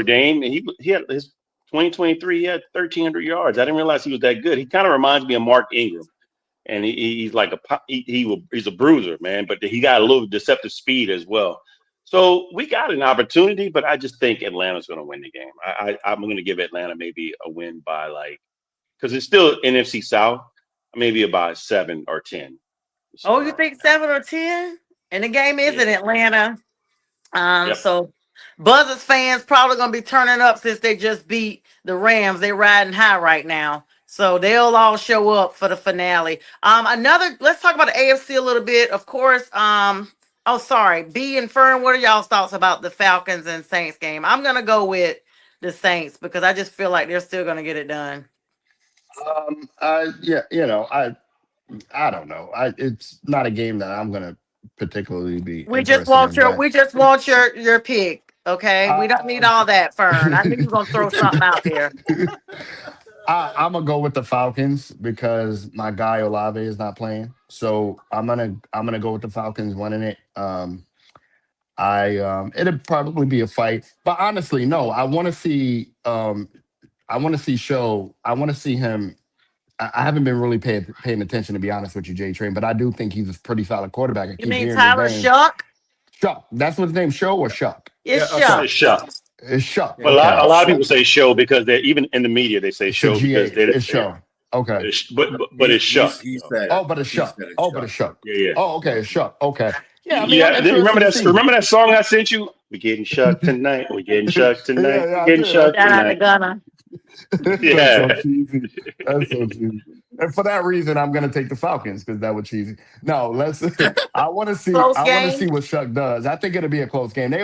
Dame, and he had his 2023, he had 1,300 yards. I didn't realize he was that good. He kind of reminds me of Mark Ingram, and he's like he's a bruiser, man. But he got a little deceptive speed as well. So we got an opportunity, but I just think Atlanta's going to win the game. I'm going to give Atlanta maybe a win by because it's still NFC South, maybe about 7 or 10. So, Oh, you think 7 or 10? And the game is in Atlanta. Yep. So Buzzards fans probably gonna be turning up since they just beat the Rams. They riding high right now. So they'll all show up for the finale. Let's talk about the AFC a little bit. Of course, B and Fern, what are y'all's thoughts about the Falcons and Saints game? I'm gonna go with the Saints because I just feel like they're still gonna get it done. Yeah, I don't know. It's not a game that I'm gonna particularly be. We just want interested in, your pick. Okay, we don't need all that, Fern. I knew you were gonna throw something out there. I'm gonna go with the Falcons because my guy Olave is not playing, so I'm gonna go with the Falcons winning it. It'll probably be a fight, but honestly, no. I want to see him. I haven't been really paying attention, to be honest with you, J Train, but I do think he's a pretty solid quarterback. I You keep mean hearing Tyler his name. Shuck? Shuck. That's what his name. Show or Shuck? It's It's Shuck. It's Shuck. But a lot of people say show because they're even in the media they say It's show because it's Show. Okay. But it's Shuck. He said it. Oh, but it's He Shuck. said it's Oh, but it's Shuck. Yeah. Oh, okay, it's Shuck. Okay. Yeah, I mean, Yeah. I'm interested Remember to that? see. Remember that song I sent you? We getting shucked tonight. We getting shucked tonight. Yeah, We I getting did. shucked Shout out to tonight. Gunna. That's so Yeah. cheesy. That's so cheesy. And for that reason, I'm gonna take the Falcons because that was cheesy. No, let's. I want to see. Close I want to game. see what Shuck does. I think it'll be a close game. They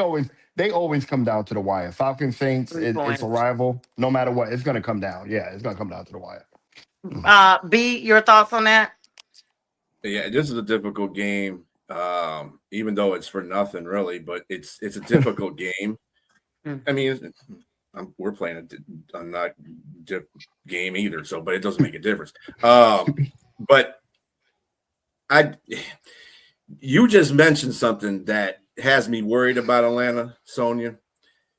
always come down to the wire. Falcons Saints. 3 It's a points. rival. No matter what, it's gonna come down. Yeah, it's gonna come down to the wire. B, your thoughts on that? Yeah, this is a difficult game. Even though it's for nothing really, but it's a difficult game. I mean, we're playing a not game either, so but it doesn't make a difference. But you just mentioned something that has me worried about Atlanta, Sonia.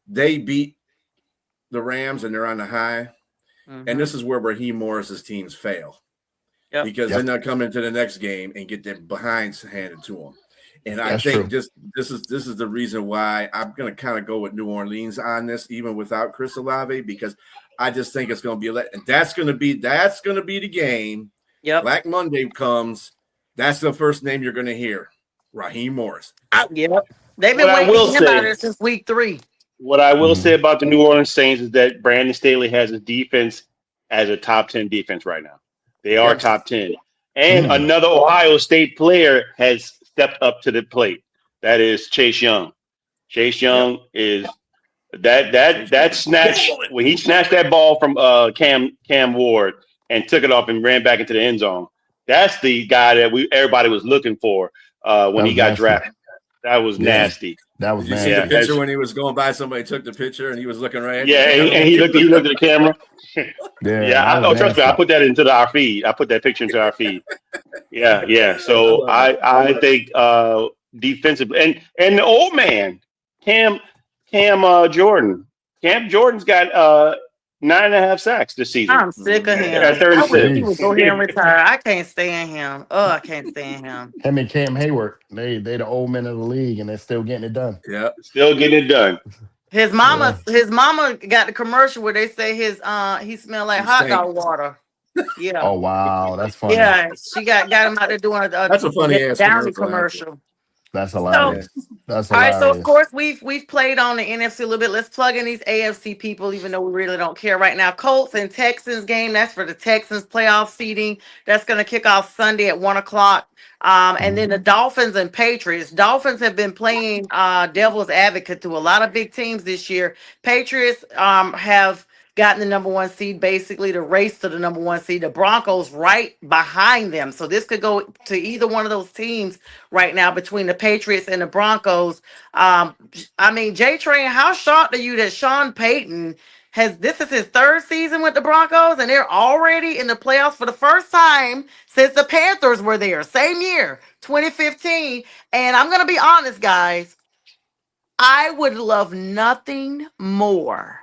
They beat the Rams and they're on the high, and this is where Raheem Morris's teams fail. Yep. Because then they'll come into the next game and get their behinds handed to them. And I That's think true. this is the reason why I'm going to kind of go with New Orleans on this, even without Chris Olave, because I just think it's going to be and that's going to be the game. Yep. Black Monday comes. That's the first name you're going to hear, Raheem Morris. Yep. They've been What I waiting will to hear about say- it since week 3. What I will say about the New Orleans Saints is that Brandon Staley has a defense as a top 10 defense right now. They are top 10. And another Ohio State player has stepped up to the plate. That is Chase Young. Chase Young is that snatch when he snatched that ball from Cam Ward and took it off and ran back into the end zone. That's the guy that everybody was looking for when he got drafted. That was nasty. That was Did you see nasty. the picture when he was going by? Somebody took the picture and he was looking right at Yeah, the and he looked at the camera. Yeah, Trust me, I put that into our feed. I put that picture into our feed. Yeah. So I think defensively and the old man, Cam Jordan. Cam Jordan's got 9.5 sacks this season. I'm sick of him. At I wish 36. he would go ahead and retire. I can't stand him. Oh, I can't stand him. Him and Cam Hayward, they the old men of the league, and they're still getting it done. Yeah. Still getting it done. His mama got the commercial where they say he smelled like hot dog water. Yeah. Oh wow, that's funny. Yeah, she got him out there doing That's a funny ass Downy commercial. commercial. That's hilarious. That's All right, hilarious. so of course we've played on the NFC a little bit. Let's plug in these AFC people, even though we really don't care right now. Colts and Texans game. That's for the Texans playoff seeding. That's going to kick off Sunday at 1:00. And then the Dolphins and Patriots. Dolphins have been playing devil's advocate to a lot of big teams this year. Patriots have gotten the number 1 seed, basically the race to the number 1 seed. The Broncos right behind them. So this could go to either one of those teams right now between the Patriots and the Broncos. I mean, J-Train, how shocked are you that Sean Payton this is his 3rd season with the Broncos and they're already in the playoffs for the first time since the Panthers were there, same year, 2015. And I'm going to be honest, guys, I would love nothing more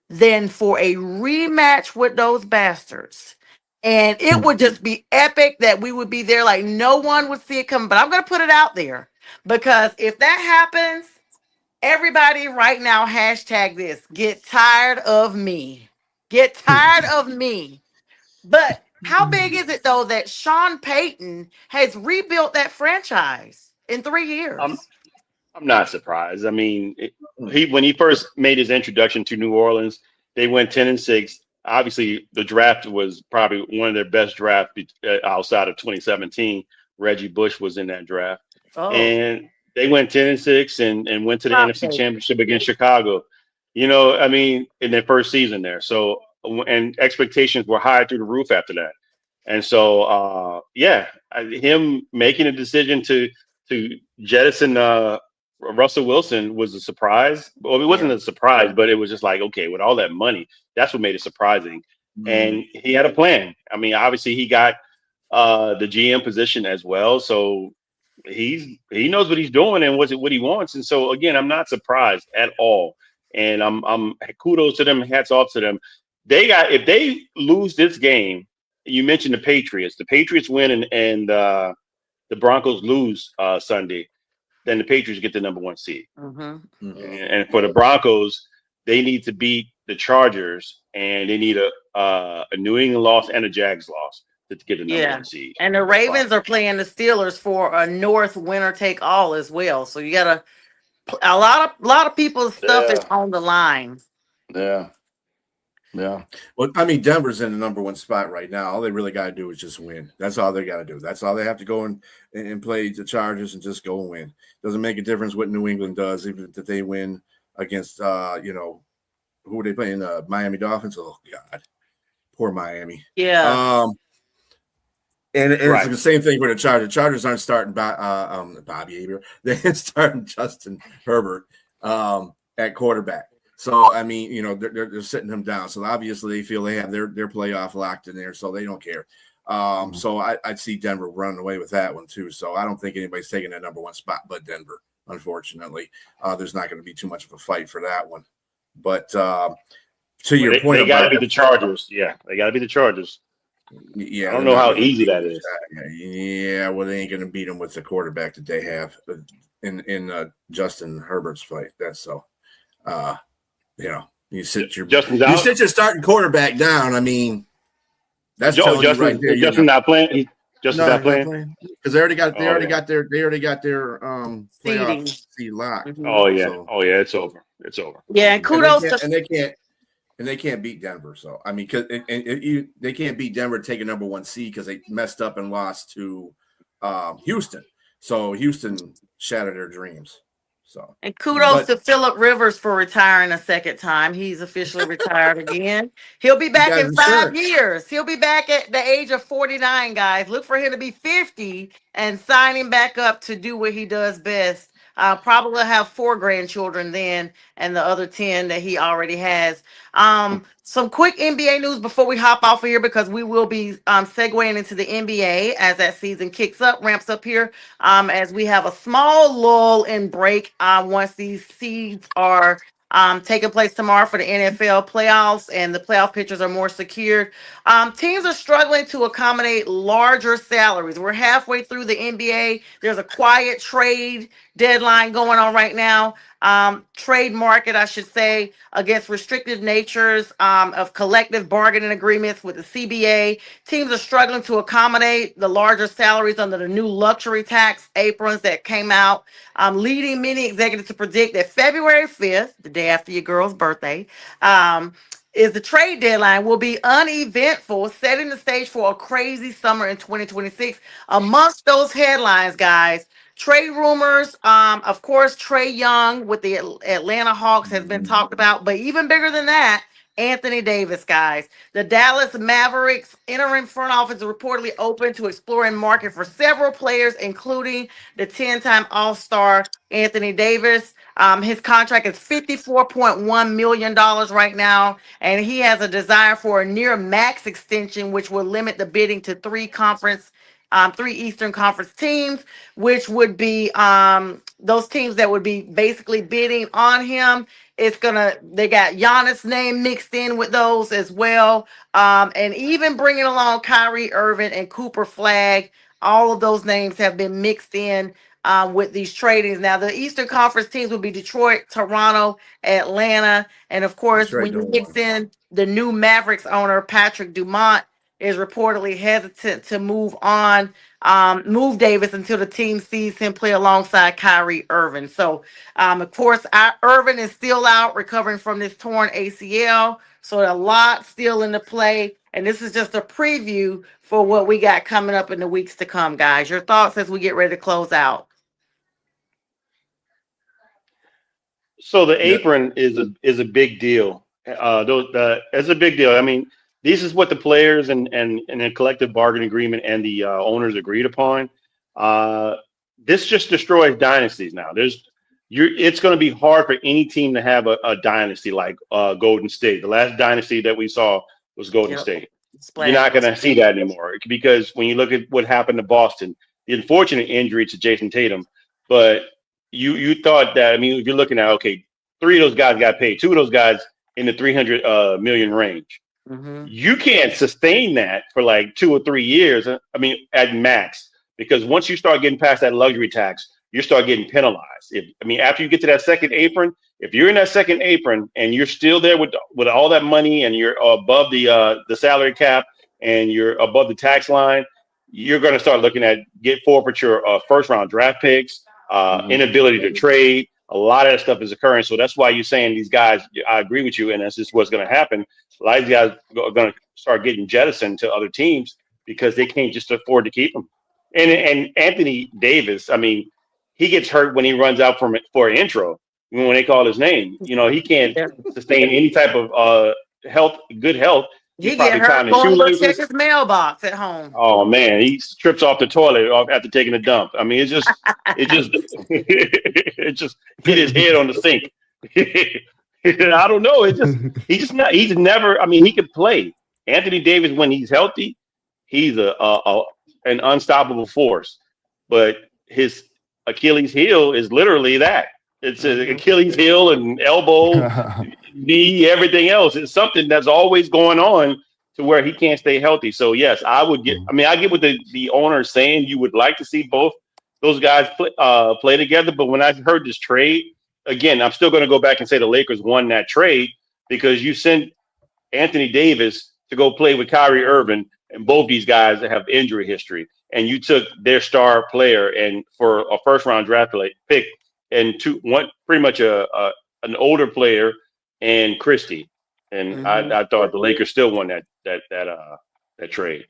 than for a rematch with those bastards. And it would just be epic that we would be there like no one would see it coming. But I'm going to put it out there because if that happens, everybody right now, hashtag this, get tired of me. Get tired of me. But how big is it, though, that Sean Payton has rebuilt that franchise in 3 years? I'm not surprised. I mean, when he first made his introduction to New Orleans, they went 10-6. Obviously, the draft was probably one of their best drafts outside of 2017. Reggie Bush was in that draft. And they went 10-6 and went to the NFC Championship against Chicago. You know, I mean, in their first season there. So, and expectations were high through the roof after that. And so, him making a decision to jettison Russell Wilson was a surprise. Well, it wasn't a surprise, but it was just like, okay, with all that money, that's what made it surprising. And he had a plan. I mean, obviously he got the GM position as well. So he knows what he's doing and what he wants. And so again, I'm not surprised at all. And I'm kudos to them, hats off to them. If they lose this game, you mentioned the Patriots win and the Broncos lose Sunday, then the Patriots get the number 1 seed. And for the Broncos, they need to beat the Chargers and they need a New England loss and a Jags loss to get the number 1 seed. And the Ravens are playing the Steelers for a North winner take all as well. So you got to a lot of people's stuff is Yeah. on the line. Yeah. Yeah. Well, I mean, Denver's in the number one spot right now. All they really got to do is just win. That's all they got to do. That's all they have to go and play the Chargers and just go and win. Doesn't make a difference what New England does, even if they win against, who are they playing? Miami Dolphins. Oh God, poor Miami. Yeah. And it's Right. the same thing with the Chargers. Chargers aren't starting Bobby Abreu. They ain't starting Justin Herbert at quarterback. So I mean, they're sitting him down. So obviously they feel they have their playoff locked in there, so they don't care. So I'd see Denver running away with that one too. So I don't think anybody's taking that number one spot, but Denver. Unfortunately, there's not going to be too much of a fight for that one. But to your point, they got to be the Chargers. Yeah, they got to be the Chargers. Yeah, I don't know how easy that is. Yeah, well, they ain't going to beat them with the quarterback that they have in Justin Herbert's fight. That's so. You sit your starting quarterback down. I mean, that's telling you right there. Justin not playing. Justin's not playing because they already got their playoff seed locked. Mm-hmm. Oh yeah, it's over. It's over. Yeah, and kudos and they can't beat Denver. So I mean, they can't beat Denver to take a number one seed because they messed up and lost to Houston. So Houston shattered their dreams. So and kudos to Phillip Rivers for retiring a second time. He's officially retired again. He'll be back in 5 years. He'll be back at the age of 49, guys. Look for him to be 50 and sign him back up to do what he does best. Probably have 4 grandchildren then, and the other 10 that he already has. Some quick NBA news before we hop off of here, because we will be segueing into the NBA as that season ramps up here. As we have a small lull and break once these seeds are taking place tomorrow for the NFL playoffs, and the playoff pictures are more secured. Teams are struggling to accommodate larger salaries. We're halfway through the NBA. There's a quiet trade deadline going on right now. Trade market, I should say, against restrictive natures of collective bargaining agreements with the CBA. Teams are struggling to accommodate the larger salaries under the new luxury tax aprons that came out, leading many executives to predict that February 5th, the day after your girl's birthday, is the trade deadline will be uneventful, setting the stage for a crazy summer in 2026. Amongst those headlines, guys, trade rumors, of course, Trae Young with the Atlanta Hawks has been talked about, but even bigger than that, Anthony Davis, guys. The Dallas Mavericks interim front office is reportedly open to exploring market for several players, including the 10-time All-Star Anthony Davis. His contract is $54.1 million right now, and he has a desire for a near max extension, which will limit the bidding to 3 Eastern Conference teams, which would be those teams that would be basically bidding on him. They got Giannis' name mixed in with those as well. And even bringing along Kyrie Irving and Cooper Flag. All of those names have been mixed in with these tradings. Now, the Eastern Conference teams will be Detroit, Toronto, Atlanta. And of course, when you mix in the new Mavericks owner, Patrick Dumont, is reportedly hesitant to move Davis until the team sees him play alongside Kyrie Irving. So, of course, Irving is still out recovering from this torn ACL. So a lot still in the play. And this is just a preview for what we got coming up in the weeks to come, guys. Your thoughts as we get ready to close out? So the apron is a big deal. It's a big deal. I mean, this is what the players and the collective bargaining agreement and the owners agreed upon. This just destroys dynasties now. It's going to be hard for any team to have a dynasty like Golden State. The last dynasty that we saw was Golden State. You're not going to see that anymore, because when you look at what happened to Boston, the unfortunate injury to Jason Tatum, but you thought that, I mean, if you're looking at, okay, 3 of those guys got paid, 2 of those guys in the 300 million range. Mm-hmm. You can't sustain that for like 2 or 3 years. I mean, at max, because once you start getting past that luxury tax, you start getting penalized. After you get to that second apron, if you're in that second apron and you're still there with all that money and you're above the salary cap and you're above the tax line, you're going to start looking at get forfeiture first round draft picks, inability to trade. A lot of that stuff is occurring. So that's why you're saying these guys, I agree with you, and that's just what's going to happen. A lot of these guys are going to start getting jettisoned to other teams because they can't just afford to keep them. And Anthony Davis, I mean, he gets hurt when he runs out for an intro when they call his name. He can't Yeah. sustain any type of good health. He's He get probably hurt tying his going to check shoelaces. his mailbox at home. Oh man, he trips off the toilet after taking a dump. I mean, it just it just hit his head on the sink. I don't know. He's never. I mean, he could play. Anthony Davis, when he's healthy, he's an unstoppable force. But his Achilles heel is literally that. It's an Achilles heel and elbow, knee, everything else. It's something that's always going on to where he can't stay healthy. So yes, I get what the owner is saying. You would like to see both those guys play together. But when I heard this trade, again, I'm still going to go back and say the Lakers won that trade because you sent Anthony Davis to go play with Kyrie Irving, and both these guys have injury history. And you took their star player and for a first round draft pick and pretty much an older player and Christie. And I thought the Lakers still won that trade.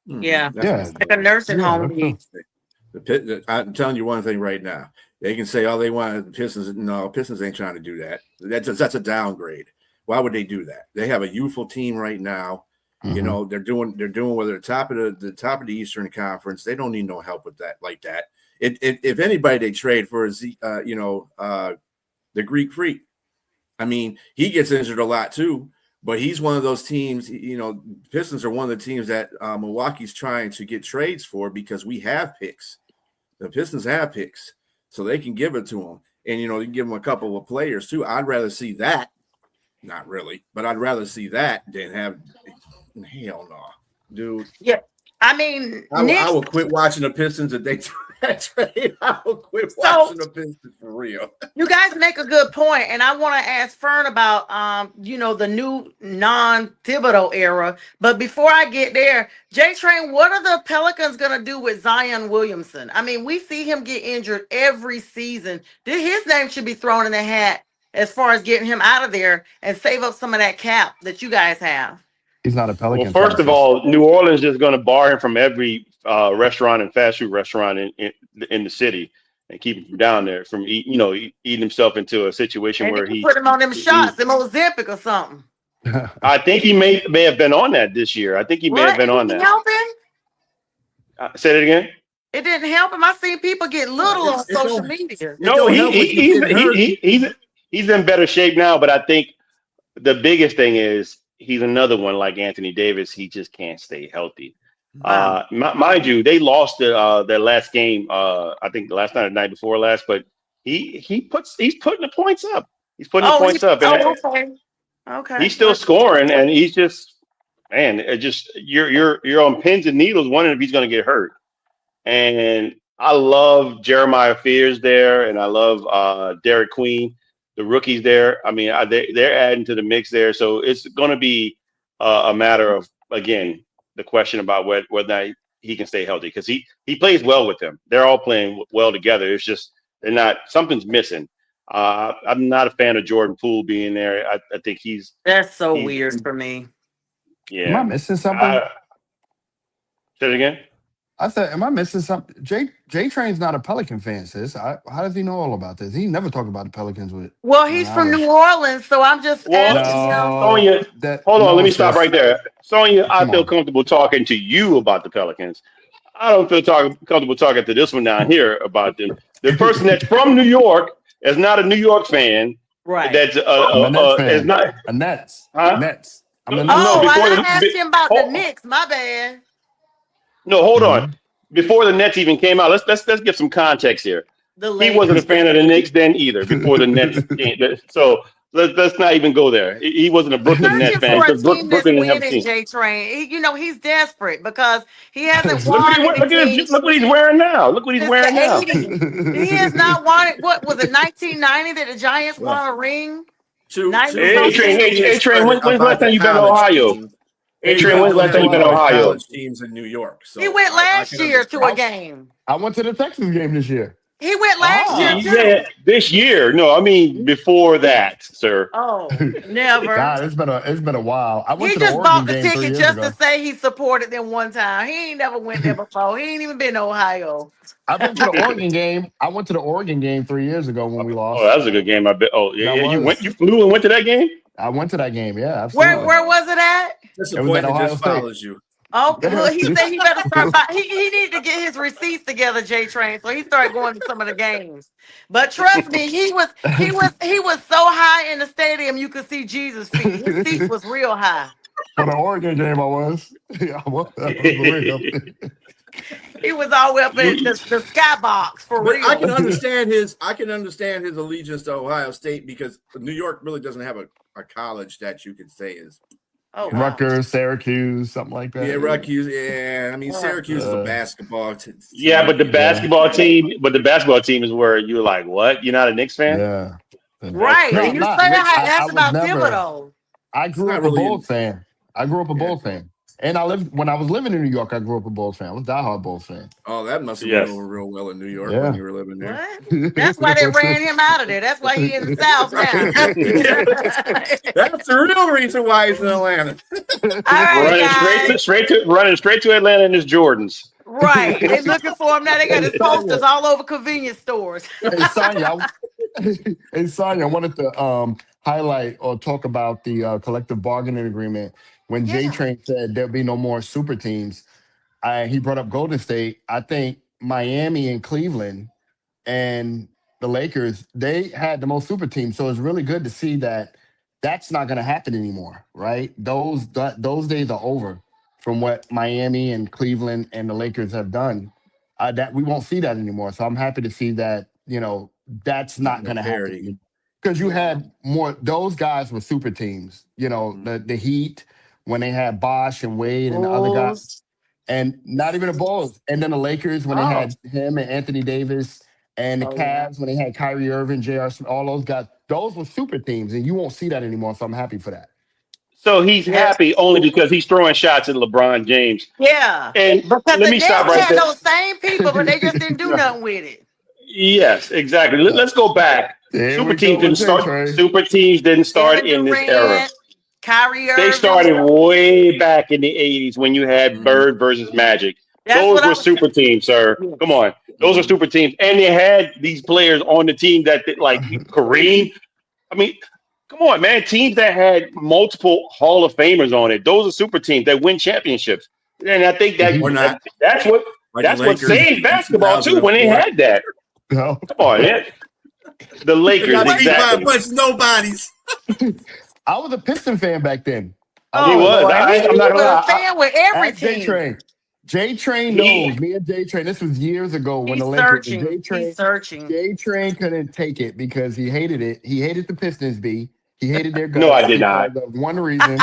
Yeah. That's Like a nursing home league. I'm telling you one thing right now. They can say all they want. The Pistons, no, Pistons ain't trying to do that. That's a downgrade. Why would they do that? They have a youthful team right now. They're doing whether the top of the Eastern Conference. They don't need no help with that like that. If anybody they trade for is the Greek Freak. I mean, he gets injured a lot too, but he's one of those teams. Pistons are one of the teams that Milwaukee's trying to get trades for because we have picks. The Pistons have picks, so they can give it to them, and you can give them a couple of players too. I'd rather see that. Not really, but I'd rather see that than have. Hell no, dude. Yeah, I mean, I will quit watching the Pistons if they trade. I will quit watching the Pistons for real. You guys make a good point, and I want to ask Fern about the new non-Thibodeau era. But before I get there, J-Train, what are the Pelicans gonna do with Zion Williamson? I mean, we see him get injured every season. His name should be thrown in the hat as far as getting him out of there and save up some of that cap that you guys have. He's not a Pelican. Well, first of all, New Orleans is going to bar him from every restaurant and fast food restaurant in the city and keep him down there from eating himself into a situation and where he put him on them shots, them Ozempic or something. I think he may have been on that this year. I think he may have been on that. Helping? Say it again. It didn't help him. I seen people get little on social media. No, he's in better shape now, but I think the biggest thing is he's another one like Anthony Davis. He just can't stay healthy. Wow. Mind you, they lost their last game. I think the last night or the night before last, but he's putting the points up. He's putting the points up. And Okay. He's still scoring, and he's just you're on pins and needles wondering if he's going to get hurt. And I love Jeremiah Fears there, and I love Derek Queen. The rookies there, I mean, they're adding to the mix there. So it's going to be a matter of, again, the question about whether he can stay healthy because he plays well with them. They're all playing well together. It's just something's missing. I'm not a fan of Jordan Poole being there. I think that's so weird for me. Yeah. Am I missing something? Say it again. I said, am I missing something? J Train's not a Pelican fan, sis. How does he know all about this? He never talked about the Pelicans with. Well, he's from New Orleans, so I'm just asking him. Sonya, hold on, let me stop right there. Sonya, I feel comfortable talking to you about the Pelicans. I don't feel comfortable talking to this one down here about them. The person that's from New York is not a New York fan. Right. That's is not a Nets. Huh? Nets. I asked him about the Knicks. My bad. No, hold on. Before the Nets even came out, let's give some context here. He wasn't a fan of the Knicks then either. Before the Nets came, so let's not even go there. He wasn't a Brooklyn Nets fan because Brooklyn didn't have a team. J-Train, he's desperate because he hasn't look won. Look what he's wearing now. Look what he's wearing now. He has not won it. What was it? 1990 that the Giants won a ring. A-Train, when's the last time you've been to Ohio? A-Train, when's the last time you've been to Ohio? Teams in New York. So he went last year to a game. I went to the Texas game this year. He went last year too. Yeah, this year. No, I mean before that, sir. Oh, never. God, it's been a while. I went He to the just Oregon bought the game 3 ticket years just to ago. say he supported them one time. He ain't never went there before. He ain't even been to Ohio. I've been to the Oregon game. I went to the Oregon game 3 years ago when we Oh, that lost. was a good game. I bet. Oh, yeah, That yeah. was. You flew and went to that game. I went to that game. Yeah, Where absolutely. was it at? It was at Disappointment Ohio just State. follows you. Oh, look, he said he better start by he needed to get his receipts together, J Train. So he started going to some of the games. But trust me, he was so high in the stadium you could see Jesus' feet. His seats was real high. For the Oregon game, I was. Yeah, I was for real. He was all the way up in the skybox for But real. I can understand his allegiance to Ohio State because New York really doesn't have a college that you could say is Rutgers, Syracuse, something like that. Yeah, Rutgers. Yeah, I mean Syracuse is a basketball team. Yeah, but the basketball team is where you're like, what? You're not a Knicks fan? Yeah. Right. No, And you not. say I that's was about never- Thibodeau. I grew not up really a Bulls fan. Bulls fan. And when I was living in New York, I grew up a Bulls fan. I was a diehard Bulls fan. Oh, that must have went over real well in New York when you were living there. What? That's why they ran him out of there. That's why he in the South now. That's the real reason why he's in Atlanta. All right, running straight to Atlanta in his Jordans. Right. They looking for him now. They got his posters all over convenience stores. Hey, Sonya, I wanted to highlight or talk about the collective bargaining agreement. When J Train said there'll be no more super teams, he brought up Golden State. I think Miami and Cleveland and the Lakers, they had the most super teams. So it's really good to see that that's not going to happen anymore, right? Those days are over from what Miami and Cleveland and the Lakers have done. That we won't see that anymore. So I'm happy to see that, that's not going to happen. Because you had those guys were super teams, the Heat, when they had Bosh and Wade and the other guys, and not even the Bulls. And then the Lakers when they had him and Anthony Davis, and the Cavs when they had Kyrie Irving, J.R. Smith, all those guys. Those were super teams, and you won't see that anymore. So I'm happy for that. So he's happy only because he's throwing shots at LeBron James. Yeah. And because let me stop right there. Those same people, but they just didn't do nothing with it. Yes, exactly. Let's go back. Super teams didn't start in this era. Kyrie Irving. They started way back in the 80s when you had Bird versus Magic. Those were super teams, sir. Come on. Those are super teams. And they had these players on the team that, like Kareem. I mean, come on, man. Teams that had multiple Hall of Famers on it. Those are super teams that win championships. And I think that's what saved basketball, too, when they had that. No. Come on, man. The Lakers, exactly. But nobody's. I was a Piston fan back then. He was. I'm not gonna lie. A fan with every team. J Train knows me and J Train. This was years ago when the Lakers. He's searching. J Train couldn't take it because he hated it. He hated the Pistons. He hated their guns. No, I did not. For one reason.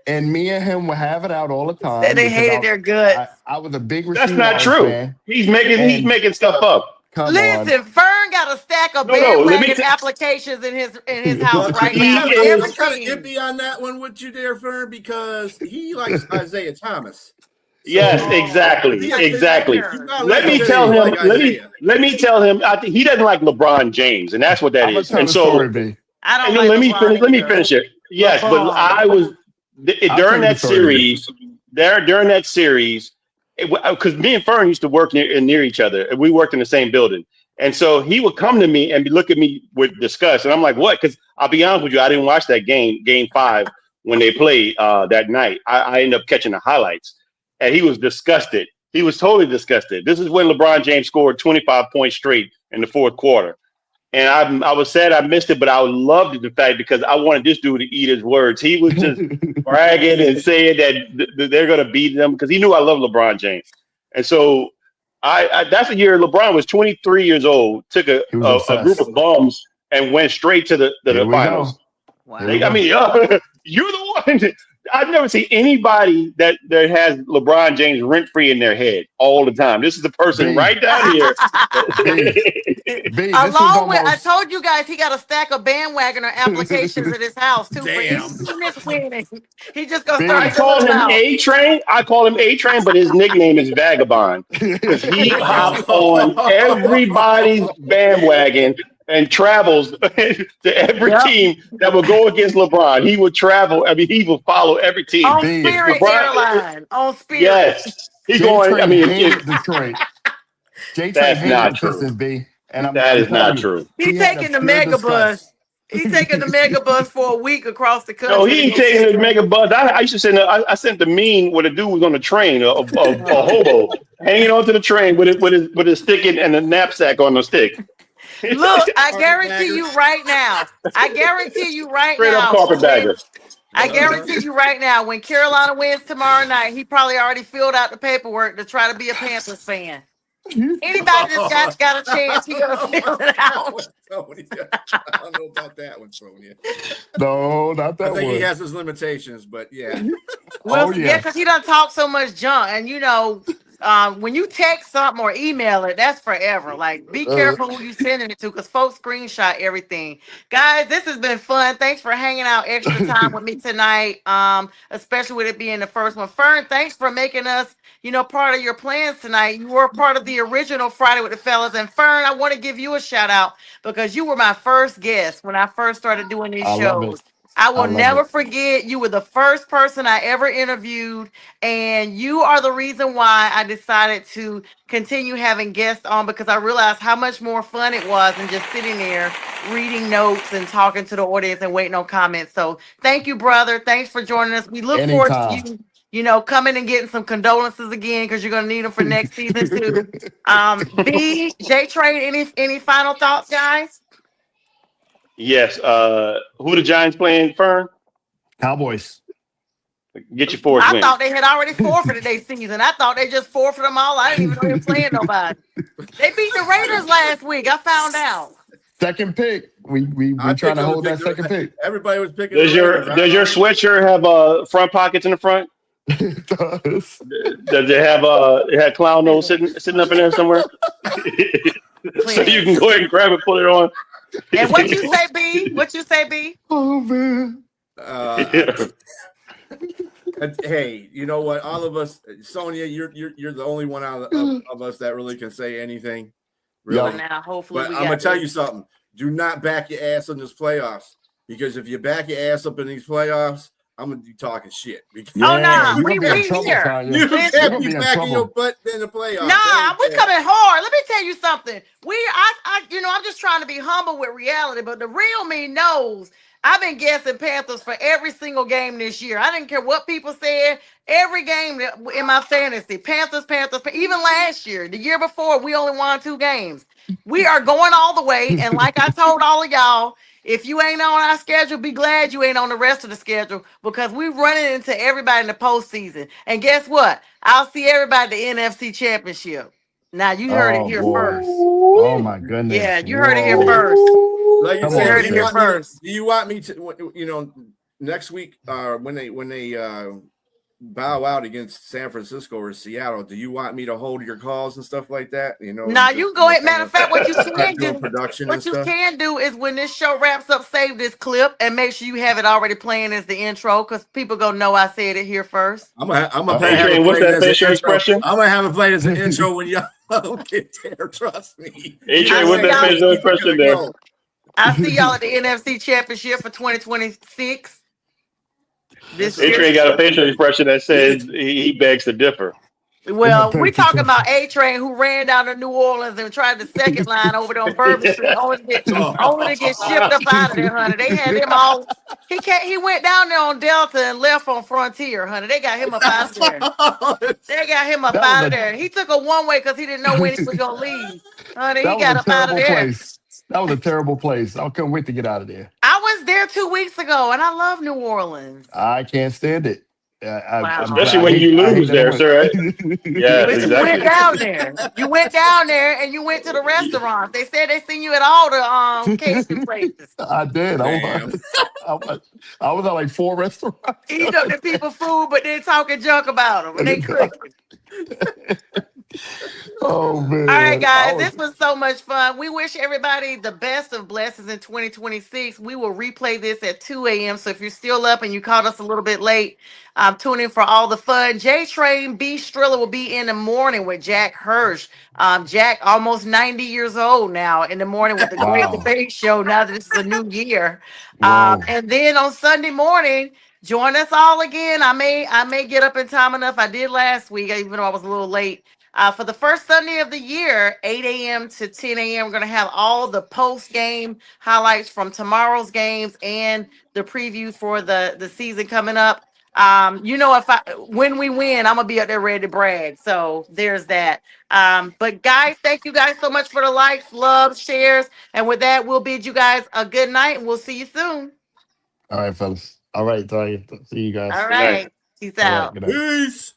And me and him would have it out all the time. Said they hated their guts. I was a big. That's not true. Fan. He's making stuff up. Listen, Fern got a stack of bandwagon applications in his house right now. I'm kind of iffy on that one with you there, Fern, because he likes Isaiah Thomas. Yes, exactly. Let me tell him. Let me tell him. I think he doesn't like LeBron James, and that's what that is. And so, I don't. Let me finish it. Yes, but I was during that series. During that series, because me and Fern used to work near each other, and we worked in the same building. And so he would come to me and look at me with disgust, and I'm like, "What?" Because I'll be honest with you, I didn't watch that game 5 when they played that night. I ended up catching the highlights. And he was disgusted. He was totally disgusted. This is when LeBron James scored 25 points straight in the fourth quarter. And I was sad I missed it, but I loved it, the fact, because I wanted this dude to eat his words. He was just bragging and saying that they're going to beat them because he knew I love LeBron James. And so that's the year LeBron was 23 years old, took a group of bums and went straight to the finals. Wow. I mean, you're the one. I've never seen anybody that has LeBron James rent free in their head all the time. This is the person B, right down here. B, B. This is Along with, I almost. told you guys he got a stack of bandwagoner applications at his house too for any Damn. team that's winning. He just gonna I start B. filling call them him out. A Train. I call him A Train, but his nickname is Vagabond because he hops on everybody's bandwagon and travels to every Yep. team that will go against LeBron. He would travel. I mean, he will follow every team. On B. If Spirit LeBron, Airline. On Spirit. yes, he's J going. I Train mean, hated Detroit. J Train that's hated not the true. Pistons, B. And That I'm is telling not you, true. He he had a taking the pure mega bus. disgust. He taking the mega bus for a week across the No, country he to ain't go taking see the them. mega bus. I used to send. I sent the meme where the dude was on the train, a Oh. hobo hanging onto the train with his stick and a knapsack on the stick. Look, I guarantee Carpetbagger. you right now. I guarantee you right Straight up now. carpetbagger. I Uh-huh. guarantee you right now, when Carolina wins tomorrow night, he probably already filled out the paperwork to try to be a Panthers fan. Anybody that's got a chance, he gonna fill it out. Tony. I don't know about that one, Sonia. No, not I that think he one. has his limitations, but yeah. Well, Oh yeah, yeah. because he done talk so much junk, and when you text something or email it, that's forever. Like, be Uh, careful who you sending it to, because folks screenshot everything. Guys, this has been fun. Thanks for hanging out extra time with me tonight. Especially with it being the first one. Fern, thanks for making us, part of your plans tonight. You were part of the original Friday with the Fellas, and Fern, I want to give you a shout out because you were my first guest when I first started doing these I love it. shows. I I will love never it. forget. You were the first person I ever interviewed, and you are the reason why I decided to continue having guests on, because I realized how much more fun it was than just sitting there reading notes and talking to the audience and waiting on comments. So thank you, brother. Thanks for joining us. We look forward to Anytime. you, coming and getting some condolences again, because you're gonna need them for next season too. B J Trade. Any final thoughts, guys? Yes. Who the Giants playing? Fern. Cowboys. Get your fourth I win. thought they had already forfeited their season. I thought they just forfeited them all. I didn't even know they were playing nobody. They beat the Raiders last week. I found out. Second pick. We I trying picked to on hold the that pick. second pick. Everybody was picking Does the Raiders. your sweatshirt have front pockets in the front? It does. Does it have it had clown nose sitting up in there somewhere? So you can go ahead and grab it, put it on. And what you say, B? What you say, B? Oh man. Hey, you know what? All of us, Sonia, you're the only one out of us that really can say anything. Really. Yeah. Now, hopefully, But we I'm gonna got tell this. you something. Do not back your ass in this playoffs, because if you back your ass up in these playoffs, I'm gonna be talking shit. Because Oh, Yeah, nah, you're we gonna be in trouble, here. Tanya. you Listen. can't gonna be be in backing your trouble. butt in the playoffs. Nah, we Yeah. coming hard. Let me tell you something. I'm just trying to be humble with reality, but the real me knows I've been guessing Panthers for every single game this year. I didn't care what people said. Every game in my fantasy, Panthers. Even last year, the year before, we only won 2 games. We are going all the way, and like I told all of y'all, if you ain't on our schedule, be glad you ain't on the rest of the schedule, because we running into everybody in the postseason. And guess what? I'll see everybody at the NFC Championship. Now you heard it Oh here boy. first. Oh my Yeah, goodness. you heard it here Whoa. first. Like you Come You said, on, heard do it you here Sid. want me to? first. Do you want me to? Next week, when they bow out against San Francisco or Seattle, do you want me to hold your calls and stuff like that? Now just, you go ahead. Matter kind of fact, what you start can doing do, production and stuff. is when this show wraps up, save this clip and make sure you have it already playing as the intro, because people gonna know I said it here first. I'm gonna Uh-oh. have it What's played that as an facial intro. expression? I'm gonna have it played as an intro when y'all get there. Trust me. A-Train, what's that facial expression there? I see y'all at the NFC Championship for 2026. This Yes, year. A-Train got a facial expression that says he begs to differ. Well, we talking about A-Train, who ran down to New Orleans and tried the second line over there on Bourbon Street, only to get shipped up out of there, honey. They had him all. He went down there on Delta and left on Frontier, honey. They got him up out of there. They got him up That out was of there. He took a one-way because he didn't know when he was gonna leave. Honey, he that was got a up out of terrible there. place. That was a terrible place. I couldn't wait to get out of there. I was there 2 weeks ago, and I love New Orleans. I can't stand it. Wow. Especially when you lose there, sir. Right? Yes, But you went exactly. down there. You went down there and you went to the restaurants. They said they seen you at all the catering places. I did. Damn. I was at like 4 restaurants. Eating up the people food, but then talking junk about them and they cooking. Oh man! All right, guys, this was so much fun. We wish everybody the best of blessings in 2026. We will replay this at 2 a.m. So if you're still up and you caught us a little bit late, tune in for all the fun. J Train B Striller will be in the morning with Jack Hirsch. Jack, almost 90 years old now, in the morning with the Great Wow. Debate Show. Now that this is a new year, Whoa. and then on Sunday morning, join us all again. I may get up in time enough. I did last week, even though I was a little late. For the first Sunday of the year, 8 a.m. to 10 a.m., we're going to have all the post-game highlights from tomorrow's games and the preview for the season coming up. When we win, I'm going to be up there ready to brag. So there's that. But guys, thank you guys so much for the likes, loves, shares. And with that, we'll bid you guys a good night and we'll see you soon. All right, fellas. All right, sorry. See you guys. All Good night. right. Peace All right, out. good night. Peace.